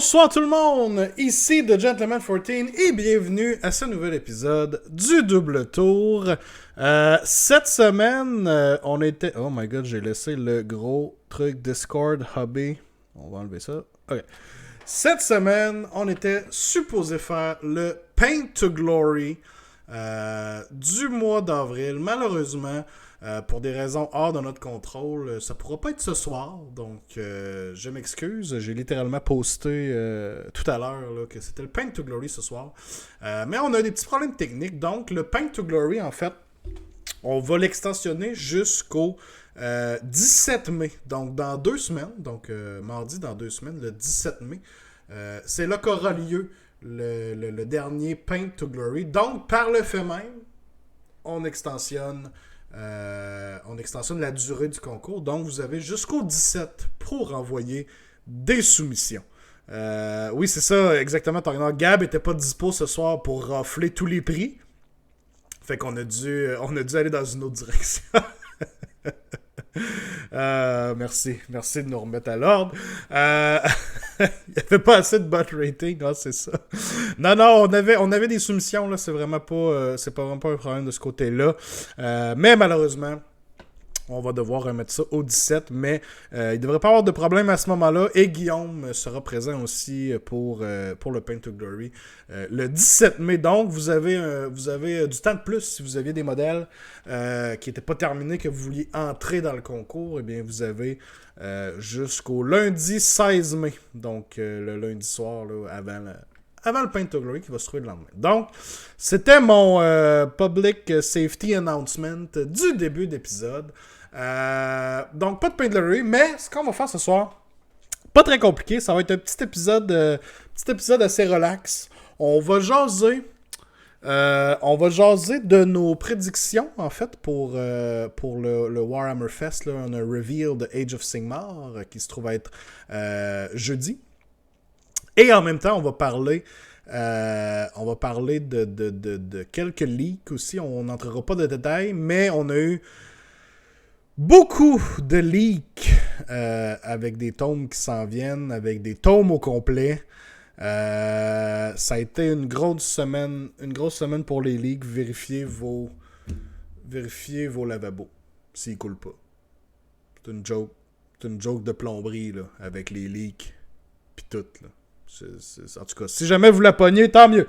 Bonsoir tout le monde, ici The Gentleman 14 et bienvenue à ce nouvel épisode du Double Tour. Cette semaine, on était... Oh my god, j'ai laissé le gros truc Discord hobby. On va enlever ça. Ok. Cette semaine, on était supposé faire le Paint to Glory du mois d'avril. Malheureusement, pour des raisons hors de notre contrôle, ça pourra pas être ce soir, donc je m'excuse. J'ai littéralement posté tout à l'heure là, que c'était le Paint to Glory ce soir. Mais on a des petits problèmes techniques, donc le Paint to Glory, en fait, on va l'extensionner jusqu'au 17 mai, donc dans 2 semaines, donc mardi dans 2 semaines, le 17 mai. C'est là qu'aura lieu le dernier Paint to Glory. Donc, par le fait même, on extensionne la durée du concours. Donc, vous avez jusqu'au 17 pour envoyer des soumissions. Oui, c'est ça, exactement. Gab était pas dispo ce soir pour rafler tous les prix. Fait qu'on a dû aller dans une autre direction. Merci de nous remettre à l'ordre. Il n'y avait pas assez de bot rating, c'est ça. Non, on avait des soumissions, là, c'est vraiment pas un problème de ce côté-là. Mais malheureusement, on va devoir remettre ça au 17, mais il ne devrait pas avoir de problème à ce moment-là. Et Guillaume sera présent aussi pour le Paint to Glory le 17 mai. Donc, vous avez du temps de plus si vous aviez des modèles qui n'étaient pas terminés, que vous vouliez entrer dans le concours. Eh bien, vous avez jusqu'au lundi 16 mai. Donc, le lundi soir, là, avant le Paint to Glory qui va se trouver le lendemain. Donc, c'était mon Public Safety Announcement du début d'épisode. Donc, pas de Paint to Glory, mais ce qu'on va faire ce soir, pas très compliqué, ça va être un petit épisode assez relax. On va jaser de nos prédictions, en fait, pour le Warhammer Fest. Là, on a Reveal de Age of Sigmar qui se trouve être jeudi. Et en même temps, on va parler de quelques leaks aussi. On n'entrera pas de détails, mais on a eu beaucoup de leaks avec des tomes qui s'en viennent, avec des tomes au complet. Ça a été une grosse semaine pour les leaks. Vérifiez vos lavabos s'ils coulent pas. C'est une joke de plomberie là, avec les leaks pis tout là. En tout cas, si jamais vous la pognez, tant mieux.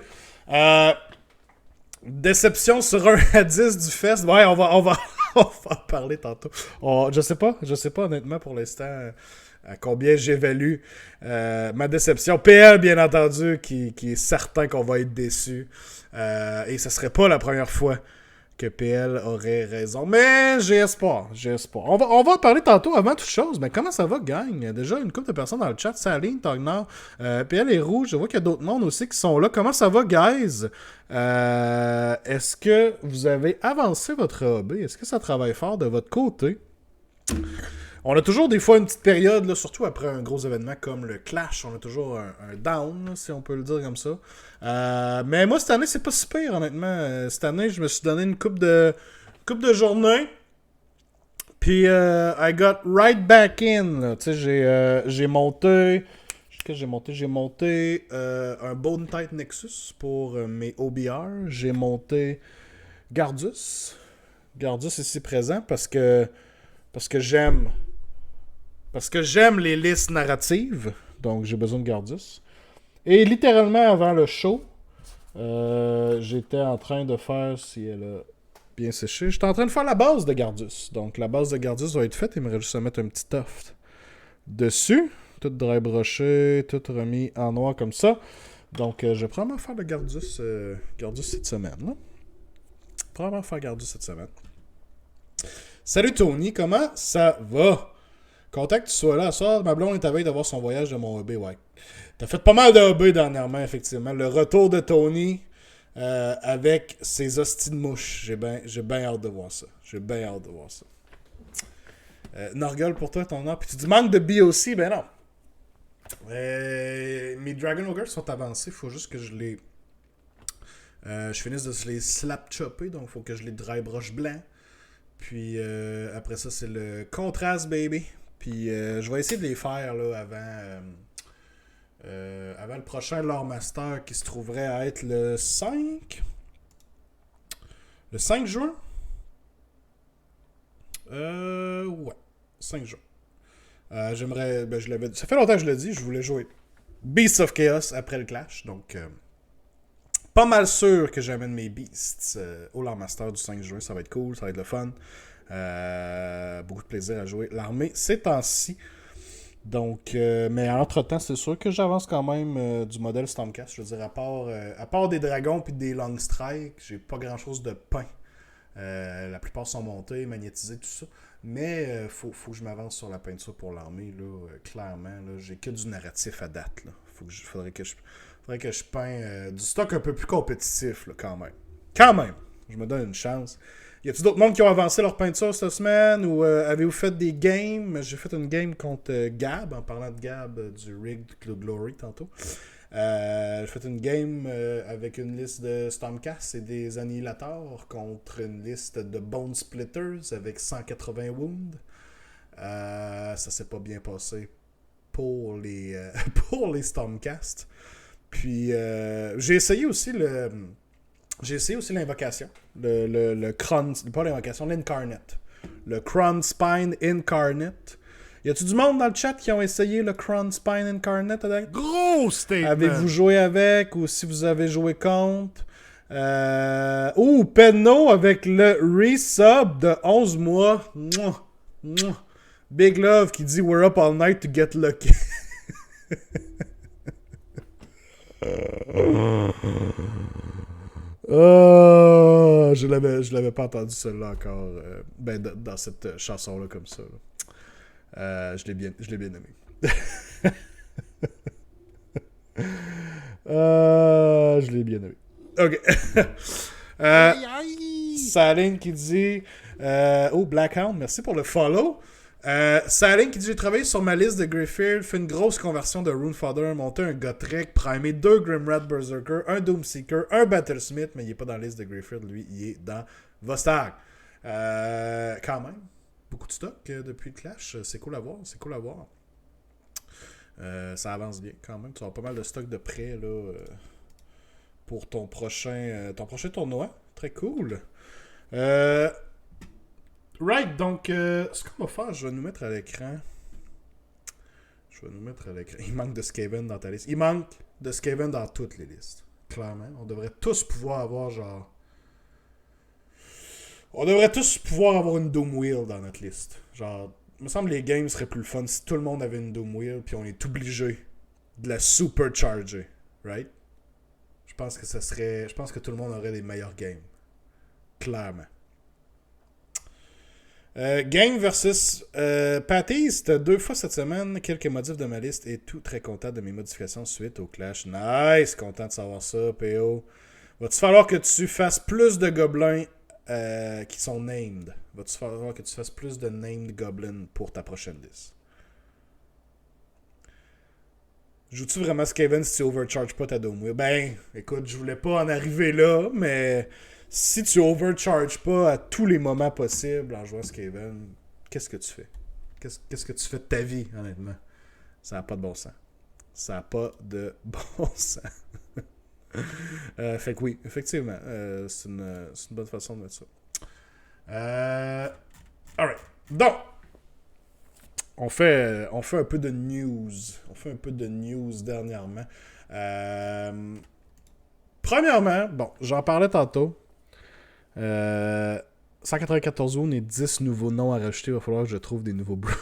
Déception sur 1 à 10 du fest. Ouais, on va en parler tantôt. Je sais pas honnêtement pour l'instant à combien j'évalue ma déception. PL, bien entendu, qui est certain qu'on va être déçu. Et ce serait pas la première fois que PL aurait raison. Mais j'ai espoir. On va en parler tantôt avant toute chose. Mais comment ça va, gang? Déjà, une couple de personnes dans le chat. Saline, Tognar, PL est rouge. Je vois qu'il y a d'autres mondes aussi qui sont là. Comment ça va, guys? Est-ce que vous avez avancé votre hobby? Est-ce que ça travaille fort de votre côté? On a toujours des fois une petite période, là, surtout après un gros événement comme le Clash, on a toujours un down, là, si on peut le dire comme ça. Mais moi, cette année, c'est pas si pire, honnêtement. Cette année, je me suis donné une coupe de journées. Puis, I got right back in. Tu sais, j'ai monté... J'ai monté un Bone Tight Nexus pour mes OBR. J'ai monté Gardus. Gardus ici présent parce que j'aime les listes narratives, donc j'ai besoin de Gardus. Et littéralement avant le show, j'étais en train de faire, si elle a bien séché, j'étais en train de faire la base de Gardus. Donc la base de Gardus va être faite, il me reste juste à mettre un petit tuft dessus, tout dry broché, tout remis en noir comme ça. Donc je vais probablement faire le Gardus cette semaine. Là. Probablement faire Gardus cette semaine. Salut Tony, comment ça va? Content que tu sois là. Soir, ma blonde est à veille d'avoir son voyage de mon hobby, ouais. T'as fait pas mal de hobby dernièrement, effectivement. Le retour de Tony avec ses hosties de mouches. J'ai bien hâte de voir ça. Norgol, pour toi, ton nom. Puis tu dis manque de BOC, ben non. Mes Dragon Ogres sont avancés. Faut juste que je finisse de les slap-chopper. Donc, faut que je les dry brush blanc. Puis après ça, c'est le contraste, baby. Puis je vais essayer de les faire là, Avant le prochain Lore Master qui se trouverait à être le 5. Le 5 juin? Ouais. 5 juin. J'aimerais. Ben, ça fait longtemps que je l'ai dit, je voulais jouer Beasts of Chaos après le Clash. Donc, pas mal sûr que j'amène mes Beasts au Lore Master du 5 juin. Ça va être cool, ça va être le fun. Beaucoup de plaisir à jouer l'armée ces temps-ci. Donc, mais entre-temps, c'est sûr que j'avance quand même du modèle Stormcast. Je veux dire, à part des dragons puis des long strikes, j'ai pas grand-chose de pain. La plupart sont montés, magnétisés, tout ça. Mais faut que je m'avance sur la peinture pour l'armée, là. Clairement, là, j'ai que du narratif à date, là. Faudrait que je peins du stock un peu plus compétitif, là, quand même. Quand même! Je me donne une chance. Y a-t-il d'autres mondes qui ont avancé leur peinture cette semaine ou avez-vous fait des games? J'ai fait une game contre Gab, en parlant de Gab du Rigged Glory tantôt. J'ai fait une game avec une liste de Stormcast et des Annihilators contre une liste de Bone Splitters avec 180 wounds. Ça s'est pas bien passé pour les, pour les Stormcast. Puis j'ai essayé aussi l'invocation. Le Kron... Pas l'invocation, l'Incarnate. Le Kron Spine Incarnate. Y a-tu du monde dans le chat qui ont essayé le Kron Spine Incarnate? Gros statement! Avez-vous joué avec ou si vous avez joué contre? Penno avec le resub de 11 mois. Mouah, mouah. Big Love qui dit We're up all night to get lucky. Je l'avais pas entendu celle-là encore. Dans cette chanson-là comme ça. Là. Je l'ai bien aimé. Je l'ai bien aimé. Ok. Saline qui dit Blackhound, merci pour le follow. Saline qui dit j'ai travaillé sur ma liste de Greyfield, fait une grosse conversion de Runefather, monté un Gotrek, primé 2 Grimrad Berserker, un Doomseeker, un Battlesmith, mais il est pas dans la liste de Greyfield, lui, il est dans Vostag. Quand même, beaucoup de stock depuis le Clash, c'est cool à voir. Ça avance bien quand même, tu vas avoir pas mal de stock de prêt là, pour ton prochain tournoi. Très cool. Right, donc, ce qu'on va faire, je vais nous mettre à l'écran. Il manque de Skaven dans ta liste. Il manque de Skaven dans toutes les listes. Clairement. On devrait tous pouvoir avoir une Doom Wheel dans notre liste. Genre, il me semble que les games seraient plus le fun si tout le monde avait une Doom Wheel puis on est obligé de la supercharger. Right? Je pense que tout le monde aurait des meilleurs games. Clairement. Game versus Patty, c'était 2 fois cette semaine. Quelques modifs de ma liste et tout très content de mes modifications suite au Clash. Nice, content de savoir ça, PO. Va-tu falloir que tu fasses plus de gobelins qui sont named? Va-tu falloir que tu fasses plus de named goblins pour ta prochaine liste? Joues-tu vraiment Skaven si tu overcharges pas ta Dome Wheel? Ben, écoute, je voulais pas en arriver là, mais si tu overcharges pas à tous les moments possibles en jouant Skaven, qu'est-ce que tu fais? Qu'est-ce que tu fais de ta vie, honnêtement? Ça n'a pas de bon sens. Fait que oui, effectivement, c'est une bonne façon de mettre ça. Alright. Donc, on fait un peu de news. Dernièrement. Premièrement, bon, j'en parlais tantôt. 194 zones et 10 nouveaux noms à rajouter. Il va falloir que je trouve des nouveaux brews.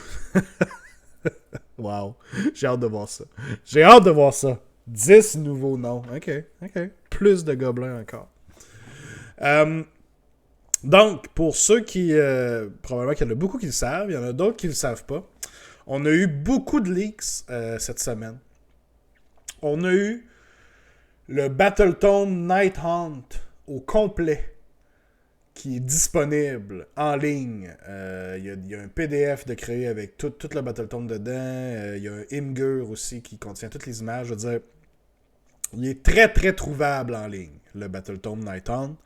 Wow. J'ai hâte de voir ça. 10 nouveaux noms. OK. Plus de gobelins encore. Donc, pour ceux qui... probablement qu'il y en a beaucoup qui le savent. Il y en a d'autres qui ne le savent pas. On a eu beaucoup de leaks cette semaine. On a eu le Battletome Nighthaunt au complet qui est disponible en ligne. Il y a un PDF de créé avec tout le Battletome dedans. Il y a un Imgur aussi qui contient toutes les images. Je veux dire, il est très très trouvable en ligne, le Battletome Nighthaunt.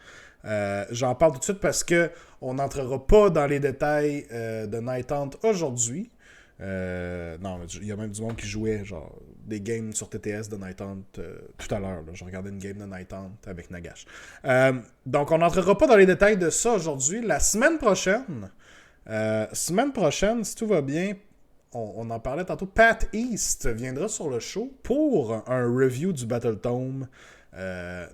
J'en parle tout de suite parce que on n'entrera pas dans les détails de Nighthaunt aujourd'hui. Non, il y a même du monde qui jouait genre des games sur TTS de Night Hunt tout à l'heure. Je regardais une game de Night Hunt avec Nagash. Donc, on n'entrera pas dans les détails de ça aujourd'hui. La semaine prochaine, si tout va bien, on en parlait tantôt, Pat East viendra sur le show pour un review du Battle Tome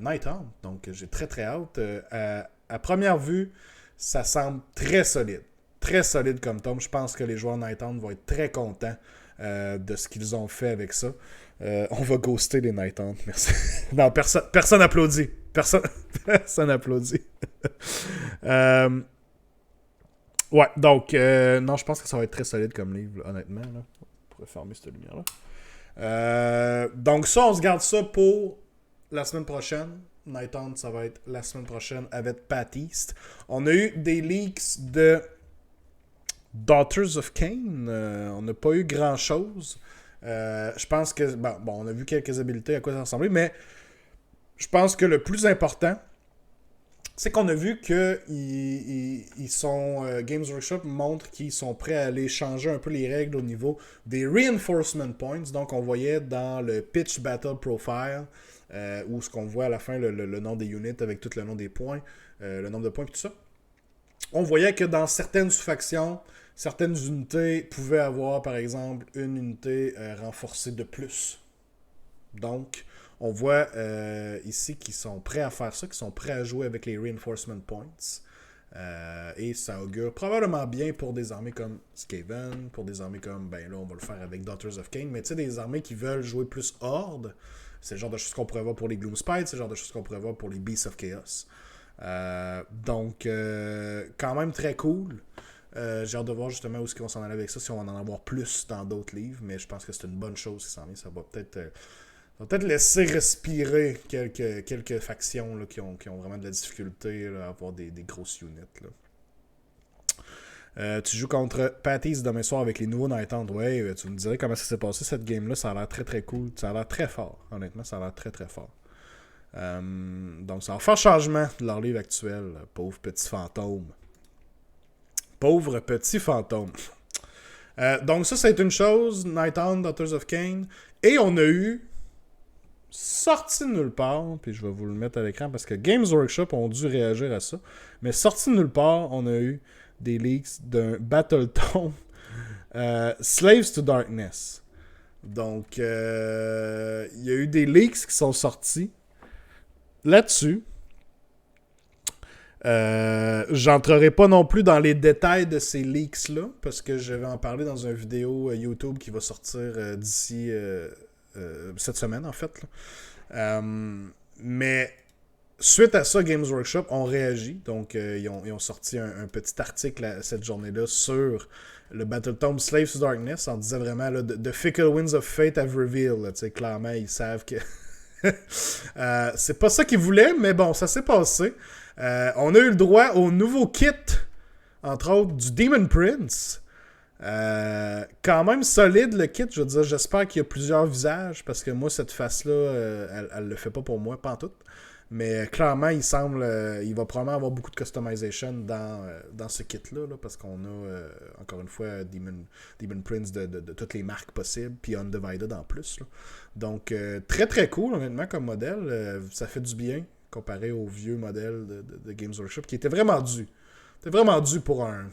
Night Hunt. Donc, j'ai très très hâte. À première vue, ça semble très solide. Très solide comme tome. Je pense que les joueurs Night Hunt vont être très contents de ce qu'ils ont fait avec ça. On va ghoster les Night Hunt, merci. Non, personne applaudit. Personne applaudit. Ouais, donc, non, je pense que ça va être très solide comme livre, là, honnêtement. Là. On pourrait fermer cette lumière-là. Donc, ça, on se garde ça pour la semaine prochaine. Night Hunt, ça va être la semaine prochaine avec Pat East. On a eu des leaks de Daughters of Cain. On n'a pas eu grand-chose. Je pense que... Bon, on a vu quelques habiletés, à quoi ça ressemblait, mais je pense que le plus important, c'est qu'on a vu que ils sont... Games Workshop montre qu'ils sont prêts à aller changer un peu les règles au niveau des Reinforcement Points. Donc, on voyait dans le Pitch Battle Profile, où ce qu'on voit à la fin, le nom des units avec tout le nom des points, le nombre de points et tout ça. On voyait que dans certaines sous-factions, certaines unités pouvaient avoir, par exemple, une unité renforcée de plus. Donc, on voit ici qu'ils sont prêts à faire ça, qu'ils sont prêts à jouer avec les Reinforcement Points. Et ça augure probablement bien pour des armées comme Skaven, pour des armées comme, ben là, on va le faire avec Daughters of Cain, mais tu sais, des armées qui veulent jouer plus Horde, c'est le genre de choses qu'on pourrait voir pour les Gloomspite, c'est le genre de choses qu'on pourrait voir pour les Beasts of Chaos. Donc, quand même très cool. J'ai hâte de voir justement où est-ce qu'ils vont s'en aller avec ça, si on va en avoir plus dans d'autres livres, mais je pense que c'est une bonne chose qui s'en vient. Ça va peut-être laisser respirer quelques factions là, qui ont vraiment de la difficulté là, à avoir des grosses units. Là. Tu joues contre Patties demain soir avec les nouveaux Night Hunt. Ouais, tu me dirais comment ça s'est passé cette game-là. Ça a l'air très très cool. Ça a l'air très fort. Honnêtement, ça a l'air très très fort. Donc ça va faire changement de leur livre actuel. Pauvre petit fantôme. Pauvre petit fantôme. Donc ça c'est une chose. Night Hunt, Daughters of Cain. Et on a eu, sorti de nulle part, puis je vais vous le mettre à l'écran parce que Games Workshop ont dû réagir à ça, mais sorti de nulle part, on a eu des leaks d'un Battletome Slaves to Darkness. Donc, il y a eu des leaks qui sont sortis là-dessus. J'entrerai pas non plus dans les détails de ces leaks-là, parce que je vais en parler dans une vidéo YouTube qui va sortir d'ici cette semaine, en fait. Mais suite à ça, Games Workshop ont réagi. Donc, ils ont sorti un petit article cette journée-là sur le Battletome Slaves to Darkness en disant vraiment là, The Fickle Winds of Fate have revealed. Clairement, ils savent que c'est pas ça qu'ils voulaient, mais bon, ça s'est passé. On a eu le droit au nouveau kit, entre autres, du Demon Prince. Quand même solide le kit, je veux dire, j'espère qu'il y a plusieurs visages, parce que moi, cette face-là, elle le fait pas pour moi, pas en tout. Mais clairement, il va probablement avoir beaucoup de customization dans ce kit-là, là, parce qu'on a, encore une fois, Demon Prince de toutes les marques possibles, puis Undivided en plus. Là. Donc, très très cool, honnêtement, comme modèle. Ça fait du bien, comparé au vieux modèle de Games Workshop, qui était vraiment dû. C'était vraiment dû pour un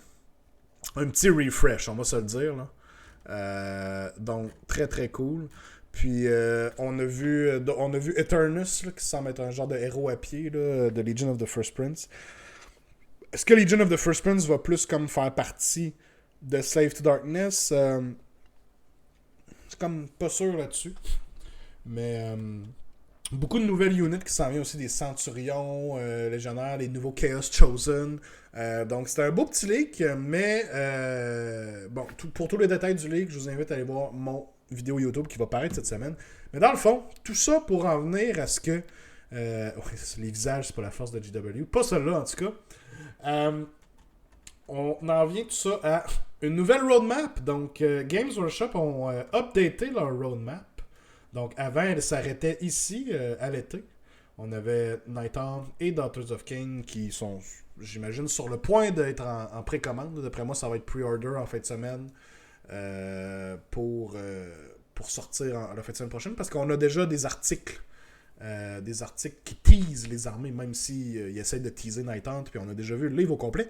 petit refresh, on va se le dire. Là. Donc, très très cool. Puis, on a vu Eternus, là, qui semble être un genre de héros à pied là, de Legion of the First Prince. Est-ce que Legion of the First Prince va plus comme faire partie de Slave to Darkness? C'est comme pas sûr là-dessus. Mais beaucoup de nouvelles units qui s'en viennent aussi, des Centurions légionnaires, les nouveaux Chaos Chosen. Donc c'était un beau petit leak, mais bon, pour tous les détails du leak, je vous invite à aller voir mon vidéo YouTube qui va paraître cette semaine. Mais dans le fond, tout ça pour en venir à ce que... ouais, les visages, c'est pas la force de GW. Pas celle-là, en tout cas. On en vient tout ça à une nouvelle roadmap. Donc, Games Workshop ont updaté leur roadmap. Donc, avant, elle s'arrêtait ici, à l'été. On avait Night Hunt et Daughters of Cain qui sont, j'imagine, sur le point d'être en précommande. D'après moi, ça va être pre-order en fin de semaine pour pour sortir la fin de semaine prochaine, parce qu'on a déjà des articles qui teasent les armées, même s'ils essayent de teaser Night Hunt, puis on a déjà vu le livre au complet.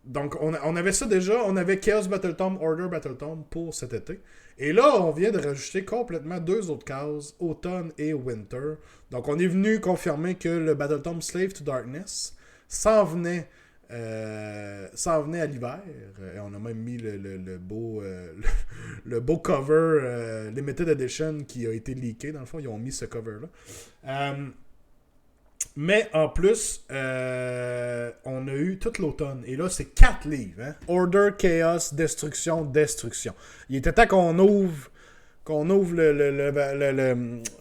Donc, on avait ça déjà. On avait Chaos Battletome, Order Battletome pour cet été. Et là, on vient de rajouter complètement 2 autres cases, Automne et Winter. Donc, on est venu confirmer que le Battletome Slave to Darkness s'en venait à l'hiver. Et on a même mis le beau cover Limited Edition qui a été leaké. Dans le fond, ils ont mis ce cover-là. Mais en plus, on a eu tout l'automne. Et là, c'est 4 livres. Hein? Order, Chaos, Destruction, Destruction. Il était temps qu'on ouvre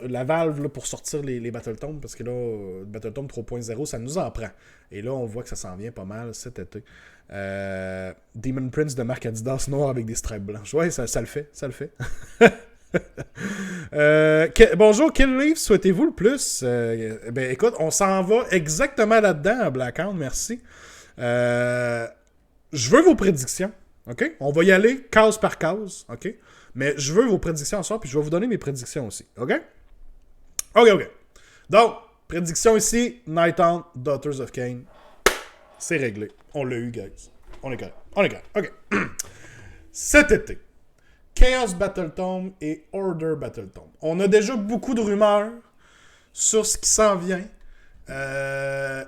la valve là, pour sortir les Battletomes. Parce que là, Battletome 3.0, ça nous en prend. Et là, on voit que ça s'en vient pas mal cet été. Demon Prince de marque Adidas noir avec des stripes blanches. Ouais, ça le fait. Ça le fait. Bonjour, quel livre souhaitez-vous le plus? Écoute, on s'en va exactement là-dedans à Blackout, merci. Je veux vos prédictions, ok? On va y aller case par case, ok? Mais je veux vos prédictions en soir, puis je vais vous donner mes prédictions aussi, ok? Ok. Donc, prédiction ici, Night Hunt, Daughters of Cain. C'est réglé. On l'a eu, guys. On est correct. Ok. Cet été, Chaos Battletome et Order Battletome. On a déjà beaucoup de rumeurs sur ce qui s'en vient.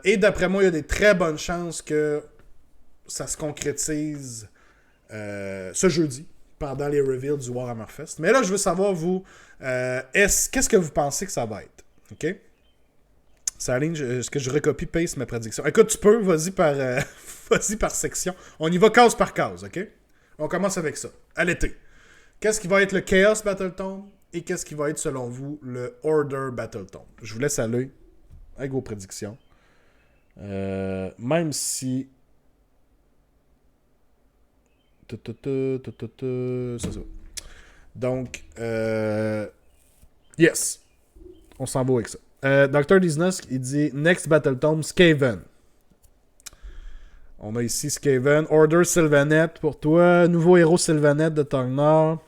Et d'après moi, il y a des très bonnes chances que ça se concrétise ce jeudi, pendant les reveals du Warhammer Fest. Mais là, je veux savoir, vous, qu'est-ce que vous pensez que ça va être? OK? Saline, est-ce que je recopie-paste ma prédiction? Écoute, tu peux, vas-y par section. On y va case par case, OK? On commence avec ça. À l'été. Qu'est-ce qui va être le Chaos Battletome et qu'est-ce qui va être, selon vous, le Order Battletome? Je vous laisse aller avec vos prédictions. Même si... Ça. Donc, yes. On s'en va avec ça. Dr. Disnos, il dit Next Battletome, Skaven. On a ici Skaven. Order Sylvanet pour toi. Nouveau héros Sylvanet de Torgnor.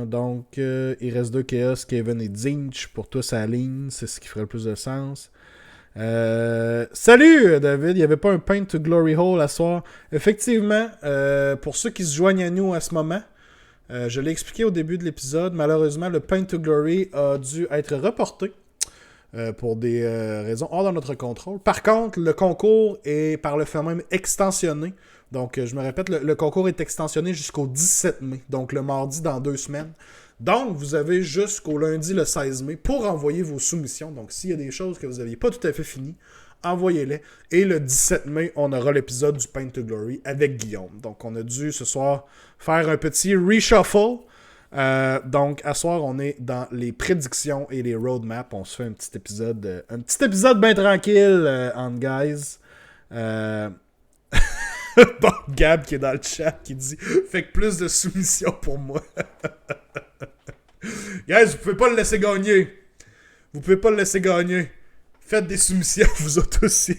Donc, il reste 2 Chaos, Skaven et Zinch. Pour toi, ça aligne. C'est ce qui ferait le plus de sens. Salut David, il n'y avait pas un Paint to Glory Hole à soir. Effectivement, pour ceux qui se joignent à nous à ce moment, je l'ai expliqué au début de l'épisode, malheureusement le Paint to Glory a dû être reporté pour des raisons hors de notre contrôle. Par contre, le concours est par le fait même extensionné. Donc, je me répète, le concours est extensionné jusqu'au 17 mai, donc le mardi dans 2 semaines. Donc, vous avez jusqu'au lundi le 16 mai pour envoyer vos soumissions. Donc, s'il y a des choses que vous n'aviez pas tout à fait finies, envoyez-les. Et le 17 mai, on aura l'épisode du Paint to Glory avec Guillaume. Donc, on a dû ce soir faire un petit reshuffle. Donc, à soir, on est dans les prédictions et les roadmaps. On se fait un petit épisode bien tranquille, on guys. Bon, Gab qui est dans le chat qui dit « Fait que plus de soumissions pour moi. » Guys, vous pouvez pas le laisser gagner. Faites des soumissions, vous autres aussi.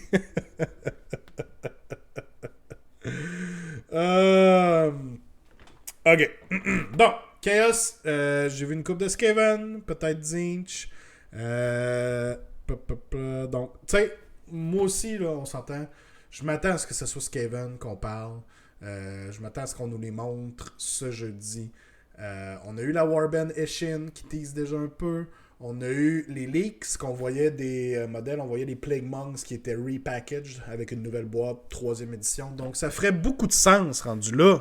Ok. Donc, Chaos, j'ai vu une coupe de Skaven, peut-être Zinch. Donc, tu sais, moi aussi, là, on s'entend. Je m'attends à ce que ce soit Skaven qu'on parle. Je m'attends à ce qu'on nous les montre ce jeudi. On a eu la Warband Eshin qui tease déjà un peu. On a eu les leaks qu'on voyait des modèles. On voyait des Plague Monks qui étaient repackaged avec une nouvelle boîte, 3e édition. Donc ça ferait beaucoup de sens rendu là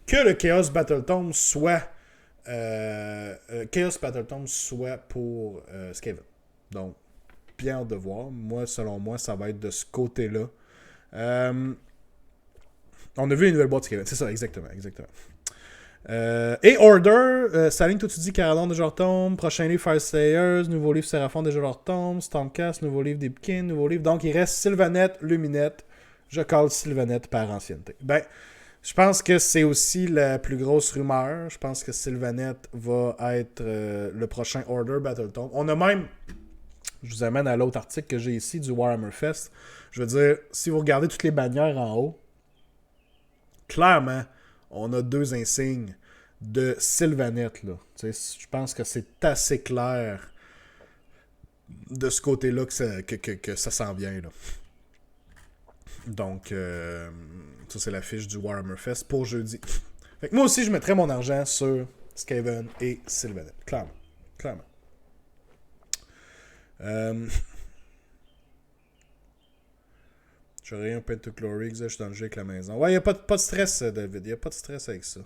que le Chaos Battletome soit pour Skaven. Donc, bien hâte de voir. Moi, selon moi, ça va être de ce côté-là. On a vu les nouvelles boîtes Skaven. C'est ça, exactement. Et Order, Saline, toi tu dis Caradon déjà retombe, prochain livre Fire Slayers, nouveau livre Séraphon déjà retombe, Stormcast, nouveau livre Deepkin, nouveau livre. Donc il reste Sylvanette, Luminette. Je call Sylvanette par ancienneté. Ben, je pense que c'est aussi la plus grosse rumeur. Je pense que Sylvanette va être le prochain Order Battletome. On a même je vous amène à l'autre article que j'ai ici du Warhammer Fest. Je veux dire, si vous regardez toutes les bannières en haut, clairement, on a 2 insignes de Sylvaneth, là. Je pense que c'est assez clair de ce côté-là que ça s'en vient, là. Donc, ça, c'est la fiche du Warhammer Fest pour jeudi. Fait que moi aussi, je mettrais mon argent sur Skaven et Sylvaneth. Clairement. Clairement. J'aurais un Pentaclory, je suis dans le jeu avec la maison. Ouais, il n'y a pas de stress, David. Il n'y a pas de stress avec ça.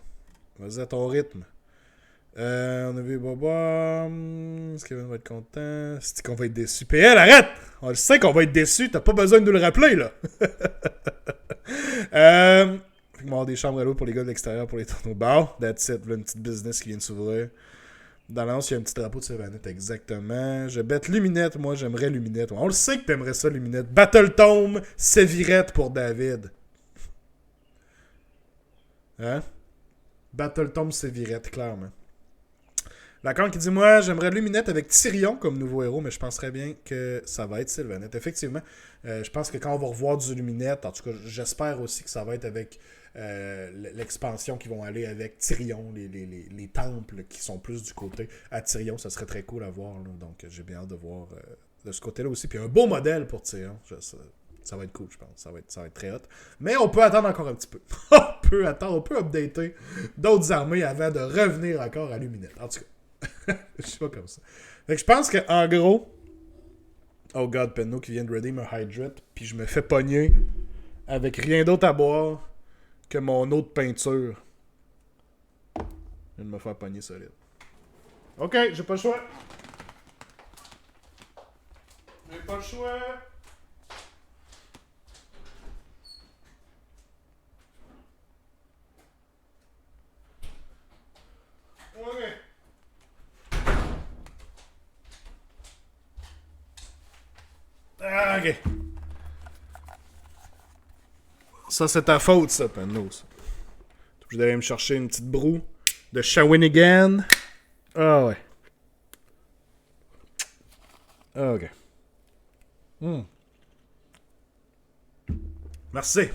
Vas-y à ton rythme. On a vu Boba. Skaven va être content. C'est qu'on va être déçu. PL, arrête! On le sait qu'on va être déçu. T'as pas besoin de nous le rappeler, là. Fait qu'on va avoir des chambres à l'eau pour les gars de l'extérieur pour les tournois. Bon, that's it. Là, une petite business qui vient de s'ouvrir. Dans l'annonce, il y a un petit drapeau de Sylvaneth, exactement. Je bête Luminette, moi j'aimerais Luminette. On le sait que t'aimerais ça, Luminette. Battle Tome, Sévirette pour David. Hein? Battle Tome, Sévirette, clairement. Lacan qui dit, moi j'aimerais Luminette avec Tyrion comme nouveau héros, mais je penserais bien que ça va être Sylvaneth. Effectivement, je pense que quand on va revoir du Luminette, en tout cas j'espère aussi que ça va être avec l'expansion qui vont aller avec Tyrion, les temples qui sont plus du côté à Tyrion, ça serait très cool à voir, là. Donc j'ai bien hâte de voir de ce côté-là aussi. Puis un beau modèle pour Tyrion, ça va être cool, je pense, ça va être très hot. Mais on peut attendre encore un petit peu. On peut updater d'autres armées avant de revenir encore à Luminette. En tout cas, je suis pas comme ça. Fait que je pense qu'en gros, oh god, Penno qui vient de redeem un Hydrate, puis je me fais pogner avec rien d'autre à boire que mon eau de peinture. Je viens de me faire pogner solide. Ok, j'ai pas le choix. J'ai pas le choix. Ok. Ah, ok. Ça, c'est ta faute, ça, Penno. Je devais me chercher une petite broue de Shawinigan. Ah ouais. Ah, ok. Merci.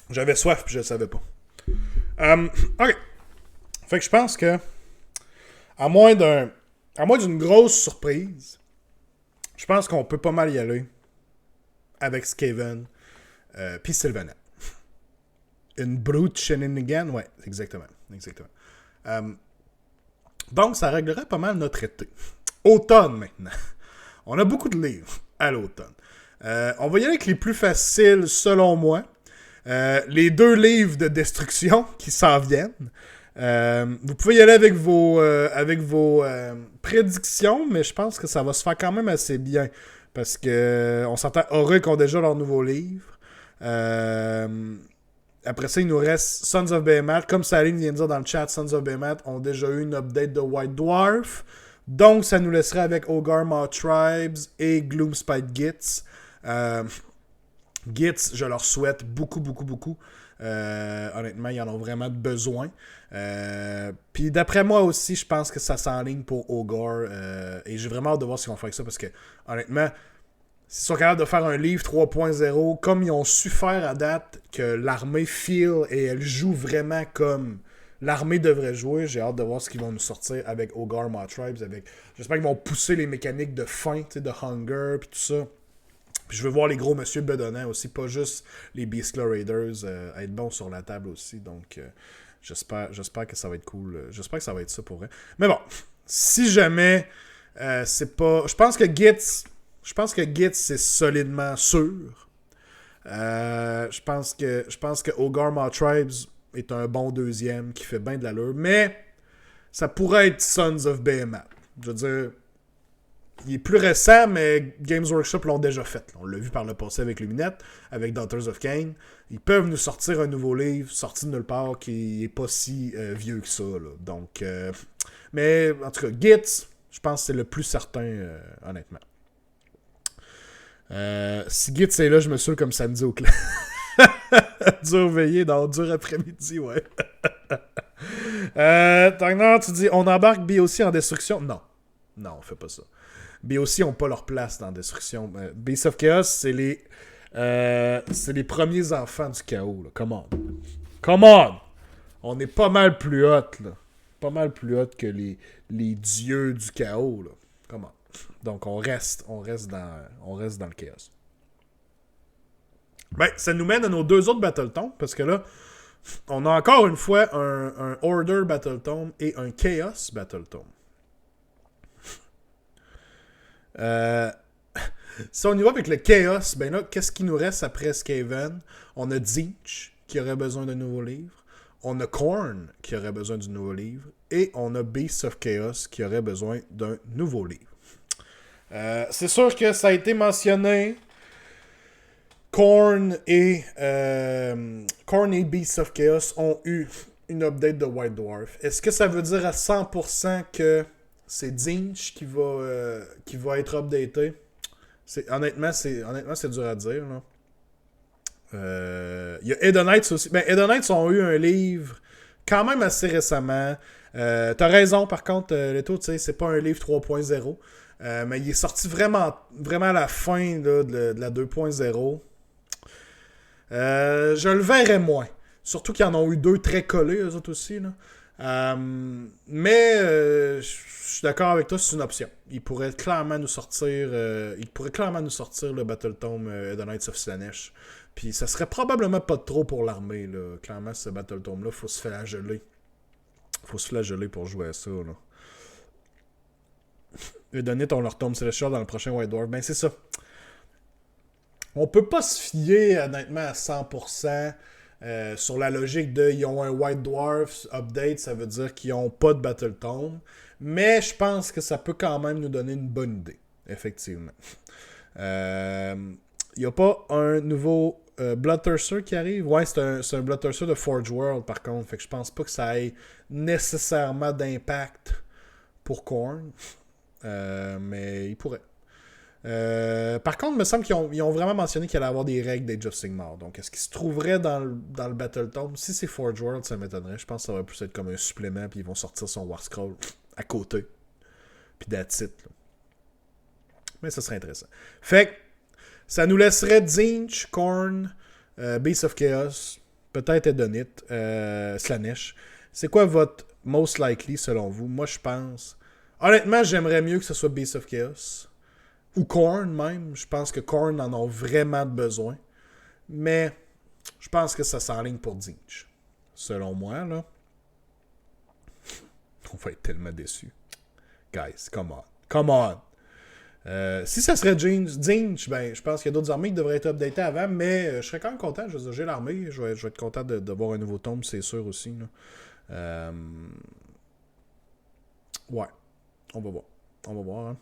J'avais soif puis je le savais pas. Ok. Fait que je pense que à moins d'une grosse surprise, je pense qu'on peut pas mal y aller avec Skaven puis Sylvaneth. Une brute Shawinigan, ouais, exactement. Donc, ça réglerait pas mal notre été. Automne, maintenant. On a beaucoup de livres à l'automne. On va y aller avec les plus faciles, selon moi. Les 2 livres de destruction qui s'en viennent. Vous pouvez y aller avec vos prédictions, mais je pense que ça va se faire quand même assez bien. Parce que on s'entend Auric ont déjà leur nouveau livre. Après ça, il nous reste Sons of Behemoth. Comme Saline vient de dire dans le chat, Sons of Behemoth ont déjà eu une update de White Dwarf. Donc, ça nous laisserait avec Ogar Maw Tribes et Gloomspite Gitz. Gitz, je leur souhaite beaucoup. Honnêtement, ils en ont vraiment besoin. Puis d'après moi aussi, je pense que ça s'enligne pour Ogar. Et j'ai vraiment hâte de voir ce qu'ils vont faire avec ça. Parce que, honnêtement, s'ils sont capables de faire un livre 3.0, comme ils ont su faire à date, que l'armée feel et elle joue vraiment comme l'armée devrait jouer, j'ai hâte de voir ce qu'ils vont nous sortir avec Ogar Maw Tribes. J'espère qu'ils vont pousser les mécaniques de faim, de hunger, puis tout ça. Puis je veux voir les gros monsieur bedonnants aussi, pas juste les Beastlaw Raiders être bons sur la table aussi. Donc j'espère que ça va être cool. J'espère que ça va être ça pour vrai. Mais bon, si jamais c'est pas... Je pense que Gitz c'est solidement sûr. Je pense que Ogar Maw Tribes est un bon deuxième qui fait bien de l'allure. Mais ça pourrait être Sons of Behemoth. Je veux dire, il est plus récent, mais Games Workshop l'ont déjà fait. On l'a vu par le passé avec Luminette, avec Daughters of Cain. Ils peuvent nous sortir un nouveau livre sorti de nulle part qui est pas si vieux que ça. Là. Donc, mais en tout cas, Gitz, je pense que c'est le plus certain, honnêtement. Si Gitz est là, je me saoule comme samedi au clan. Dur veillé dans dur après-midi, ouais. Tagnar, tu dis, on embarque BOC en destruction? Non. Non, on fait pas ça. BOC ont pas leur place dans Destruction. Beasts of Chaos, c'est les premiers enfants du chaos. Là. Come on. Come on! On est pas mal plus hot, là. Pas mal plus hot que les dieux du chaos, là. Come on. Donc, on reste dans le chaos. Ben, ça nous mène à nos deux autres Battletomes, parce que là, on a encore une fois un Order Battletome et un Chaos Battletome. Si on y va avec le Chaos, ben là, qu'est-ce qui nous reste après Skaven? On a Tzeentch, qui aurait besoin d'un nouveau livre. On a Khorne, qui aurait besoin d'un nouveau livre. Et on a Beasts of Chaos, qui aurait besoin d'un nouveau livre. C'est sûr que ça a été mentionné. Khorne et Beasts of Chaos ont eu une update de White Dwarf. Est-ce que ça veut dire à 100% que c'est Tzeentch qui va être updaté? Honnêtement, c'est dur à dire. Il y a Edenites aussi. Ben, Edenites ont eu un livre quand même assez récemment. T'as raison, par contre, Leto, tu sais, c'est pas un livre 3.0. Mais il est sorti vraiment, vraiment à la fin là, de la 2.0. Je le verrais moins. Surtout qu'ils en ont eu deux très collés, eux autres aussi. Là. Mais je suis d'accord avec toi, c'est une option. Il pourrait clairement nous sortir le Battletome Edenites of Slaanesh. Puis ça serait probablement pas de trop pour l'armée. Là. Clairement, ce Battletome-là, faut se flageller. Faut se flageller pour jouer à ça. Là. Edenites, on leur tombe Celestial dans le prochain White Dwarf. Ben c'est ça. On peut pas se fier honnêtement à 100% sur la logique de ils ont un White Dwarf update, ça veut dire qu'ils ont pas de Battletome. Mais je pense que ça peut quand même nous donner une bonne idée, effectivement. Il n'y a pas un nouveau Bloodthirster qui arrive. Ouais, c'est un Bloodthirster de Forge World par contre. Fait que je pense pas que ça ait nécessairement d'impact pour Khorne. Mais il pourrait. Par contre, il me semble qu'ils ont vraiment mentionné qu'il allait avoir des règles d'Age of Sigmar. Donc, est-ce qu'ils se trouveraient dans le Battletome? Si c'est Forge World, ça m'étonnerait. Je pense que ça va plus être comme un supplément, puis ils vont sortir son War Scroll à côté. Puis that's it. Là. Mais ça serait intéressant. Fait que, ça nous laisserait Tzeentch, Khorne, Beasts of Chaos, peut-être Edonite, Slaanesh. C'est quoi votre most likely selon vous? Moi, je pense... Honnêtement, j'aimerais mieux que ce soit Beasts of Chaos. Ou Khorne même. Je pense que Khorne en a vraiment besoin. Mais je pense que ça s'enligne pour Tzeentch. Selon moi, là. On va être tellement déçus. Guys, come on. Come on. Si ça serait Tzeentch, ben, je pense qu'il y a d'autres armées qui devraient être updatées avant, mais je serais quand même content. Je veux dire, j'ai l'armée. Je vais être content de voir un nouveau tome, c'est sûr aussi. Là. Ouais. On va voir. On va voir, hein.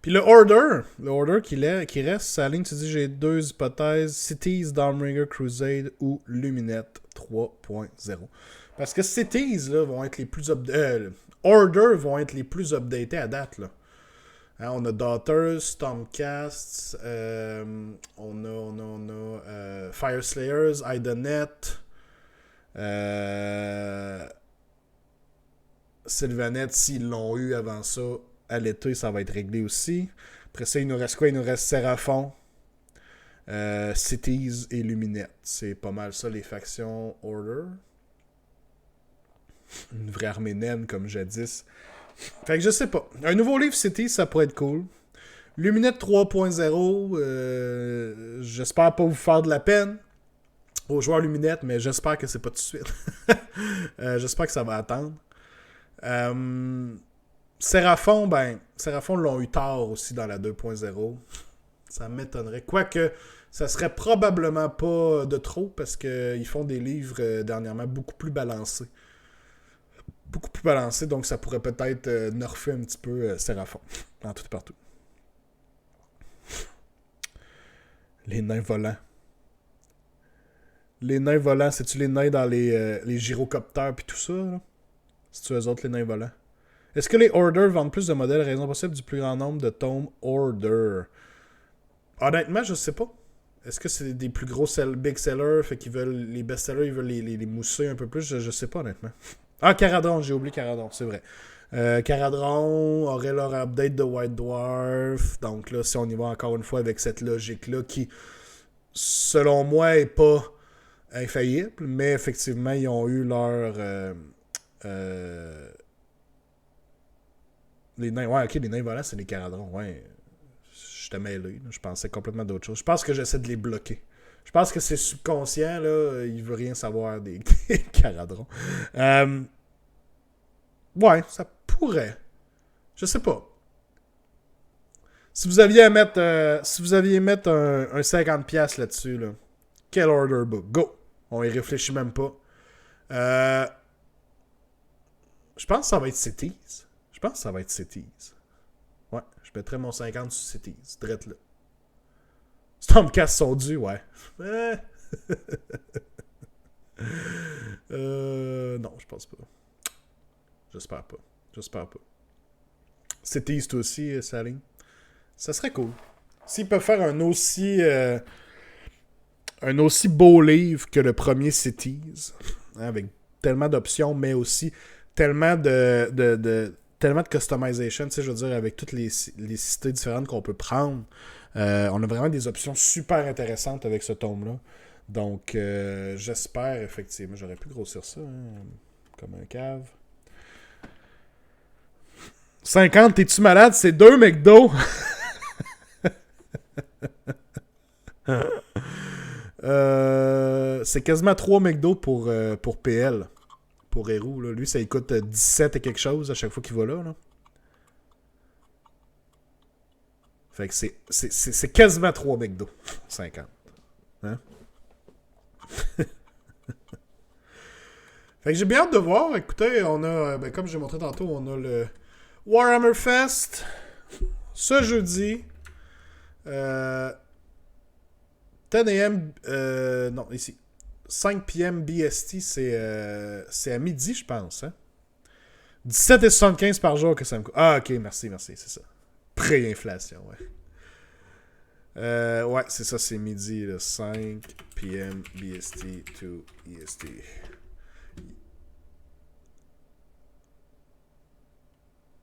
Puis le Order qui reste, sa ligne, tu dis, j'ai deux hypothèses, Cities, Dawnbringer, Crusade ou Luminette 3.0. Parce que Cities, là, vont être les plus Order vont être les plus updatés à date, là. Hein, on a Daughters, Stormcasts, on a Fireslayers, Idonet, Sylvanette, s'ils l'ont eu avant ça, à l'été, ça va être réglé aussi. Après ça, il nous reste quoi? Il nous reste Seraphon, Cities et Luminette. C'est pas mal ça, les factions Order. Une vraie armée naine, comme jadis. Fait que je sais pas. Un nouveau livre Cities, ça pourrait être cool. Luminette 3.0, j'espère pas vous faire de la peine aux joueurs Luminette, mais j'espère que c'est pas tout de suite. J'espère que ça va attendre. Seraphon l'ont eu tard aussi dans la 2.0. Ça m'étonnerait. Quoique, ça serait probablement pas de trop parce qu'ils font des livres dernièrement beaucoup plus balancés. Beaucoup plus balancés, donc ça pourrait peut-être nerfer un petit peu Seraphon. En tout et partout. Les nains volants. Les nains volants, c'est-tu les nains dans les gyrocoptères pis tout ça, là? C'est-tu eux autres les nains volants? Est-ce que les Order vendent plus de modèles à raison possible du plus grand nombre de tomes Order? Honnêtement, je sais pas. Est-ce que c'est des plus gros big sellers, fait qu'ils veulent les best sellers, ils veulent les mousser un peu plus? Je sais pas, honnêtement. Ah, Caradon, j'ai oublié Caradon, c'est vrai. Caradron aurait leur update de White Dwarf. Donc là, si on y va encore une fois avec cette logique-là qui, selon moi, est pas infaillible, mais effectivement, ils ont eu leur... les nains... Ouais, ok, les nains volants, c'est les Caradrons. Ouais, j'étais mêlé. Là. Je pensais complètement d'autre chose. Je pense que j'essaie de les bloquer. Je pense que c'est subconscient, là. Il veut rien savoir des Caradrons. Ouais, ça pourrait. Je sais pas. Si vous aviez à mettre, si vous aviez à mettre un 50$ là-dessus, là, quel order book? Go! On y réfléchit même pas. Je pense que ça va être Cities. Je pense que ça va être Cities. Ouais, je mettrais mon 50 sur Cities. Drette là. Stormcast sont dus, ouais. Non, je pense pas. J'espère pas. J'espère pas. Cities, toi aussi, Saline. Ça serait cool. S'ils peuvent faire un aussi beau livre que le premier Cities, hein, avec tellement d'options, mais aussi tellement tellement de customization, tu sais, je veux dire, avec toutes les cités différentes qu'on peut prendre. On a vraiment des options super intéressantes avec ce tome-là. Donc, j'espère, effectivement, j'aurais pu grossir ça, hein, comme un cave. 50, t'es-tu malade? C'est 2 McDo! C'est quasiment 3 McDo pour PL. Pour Héroux. Là. Lui, ça lui coûte 17 et quelque chose à chaque fois qu'il va là. Fait que c'est quasiment 3 McDo. 50. Hein? Fait que j'ai bien hâte de voir. Écoutez, on a, comme j'ai montré tantôt, on a le Warhammer Fest ce jeudi. 10 a.m. Non, ici. 5 p.m. BST, c'est à midi, je pense. Hein? 17,75 par jour que ça me coûte. Ah, ok, merci, c'est ça. Pré-inflation, ouais. Ouais, c'est ça, c'est midi, là, 5 p.m. BST to EST.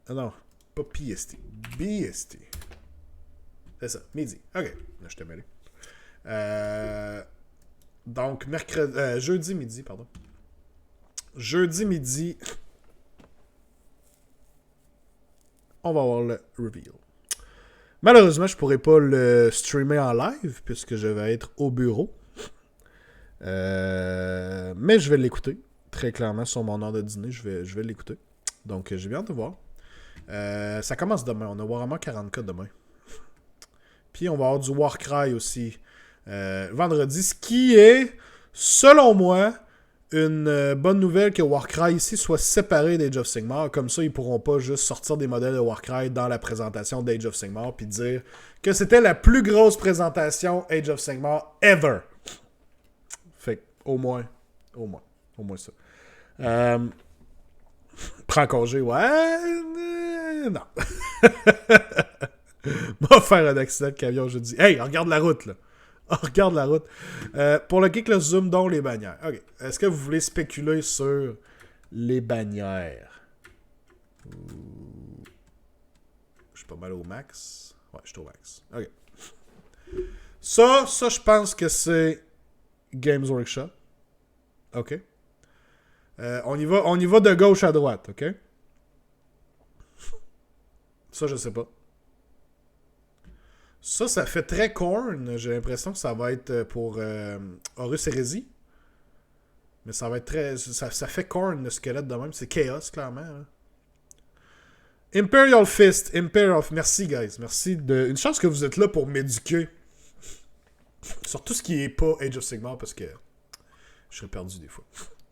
Ah non, pas PST. BST. C'est ça, midi. Ok, là, je t'ai mêlé. Donc, jeudi midi, pardon. Jeudi midi, on va avoir le reveal. Malheureusement, je pourrais pas le streamer en live puisque je vais être au bureau. Mais je vais l'écouter. Très clairement, sur mon heure de dîner, je vais l'écouter. Donc, j'ai bien hâte de voir. Ça commence demain. On a Warhammer 40K demain. Puis, on va avoir du Warcry aussi vendredi. Ce qui est, selon moi, une bonne nouvelle que Warcry ici soit séparé d'Age of Sigmar. Comme ça, ils pourront pas juste sortir des modèles de Warcry dans la présentation d'Age of Sigmar puis dire que c'était la plus grosse présentation Age of Sigmar ever. Fait que, au moins ça. Prends congé, ouais. Non. Va faire un accident de camion jeudi. Hey, regarde la route, là. Oh, regarde la route. Pour le kick, le zoom, donc les bannières. Ok. Est-ce que vous voulez spéculer sur les bannières? Je suis pas mal au max. Ouais, je suis au max. Ok. Ça, je pense que c'est Games Workshop. Ok. On y va de gauche à droite, ok? Ça, je sais pas. Ça fait très corn. J'ai l'impression que ça va être pour Horus Heresy. Mais ça va être très... Ça fait corn, le squelette de même. C'est Chaos, clairement. Hein. Imperial Fist. Merci, guys. Merci. Une chance que vous êtes là pour m'éduquer. Sur tout ce qui est pas Age of Sigmar, parce que je serais perdu des fois.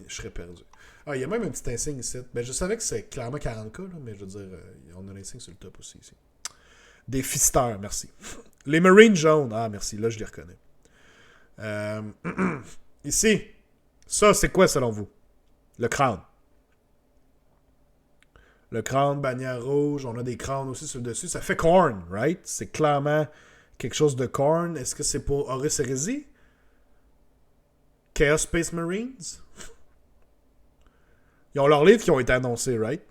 Je serais perdu. Ah, il y a même un petit insigne ici. Ben, je savais que c'est clairement 40K, là, mais je veux dire, on a l'insigne sur le top aussi ici. Des fisteurs, merci. Les Marines jaunes. Ah, merci. Là, je les reconnais. Ici. Ça, c'est quoi, selon vous? Le crâne. Le crâne, bannière rouge. On a des crânes aussi sur le dessus. Ça fait corn, right? C'est clairement quelque chose de corn. Est-ce que c'est pour Horus Heresy? Chaos Space Marines? Ils ont leurs livres qui ont été annoncés, right?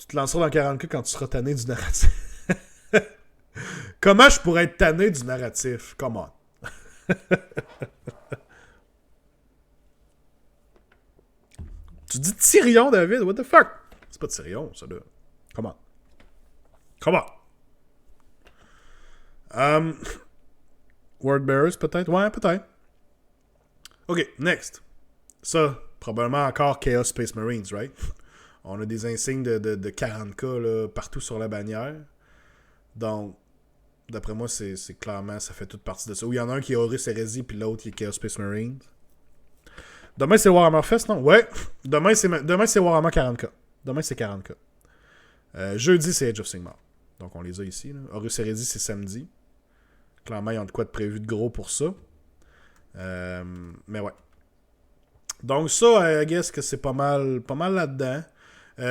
Tu te lanceras dans 40K quand tu seras tanné du narratif. Comment je pourrais être tanné du narratif? Come on. Tu dis Tyrion, David? What the fuck? C'est pas Tyrion, ça, là. Come on. Come on. Wordbearers, peut-être? Ouais, peut-être. OK, next. Ça, probablement encore Chaos Space Marines, right? On a des insignes de 40K là, partout sur la bannière. Donc, d'après moi, c'est clairement, ça fait toute partie de ça. Ou il y en a un qui est Horus Heresy, puis l'autre qui est Chaos Space Marines. Demain, c'est Warhammer Fest, non? Ouais. Demain, c'est Warhammer 40K. Demain, c'est 40K. Jeudi, c'est Age of Sigmar. Donc, on les a ici. Là. Horus Heresy, c'est samedi. Clairement, ils ont de quoi de prévu de gros pour ça. Mais ouais. Donc, ça, I guess que c'est pas mal là-dedans.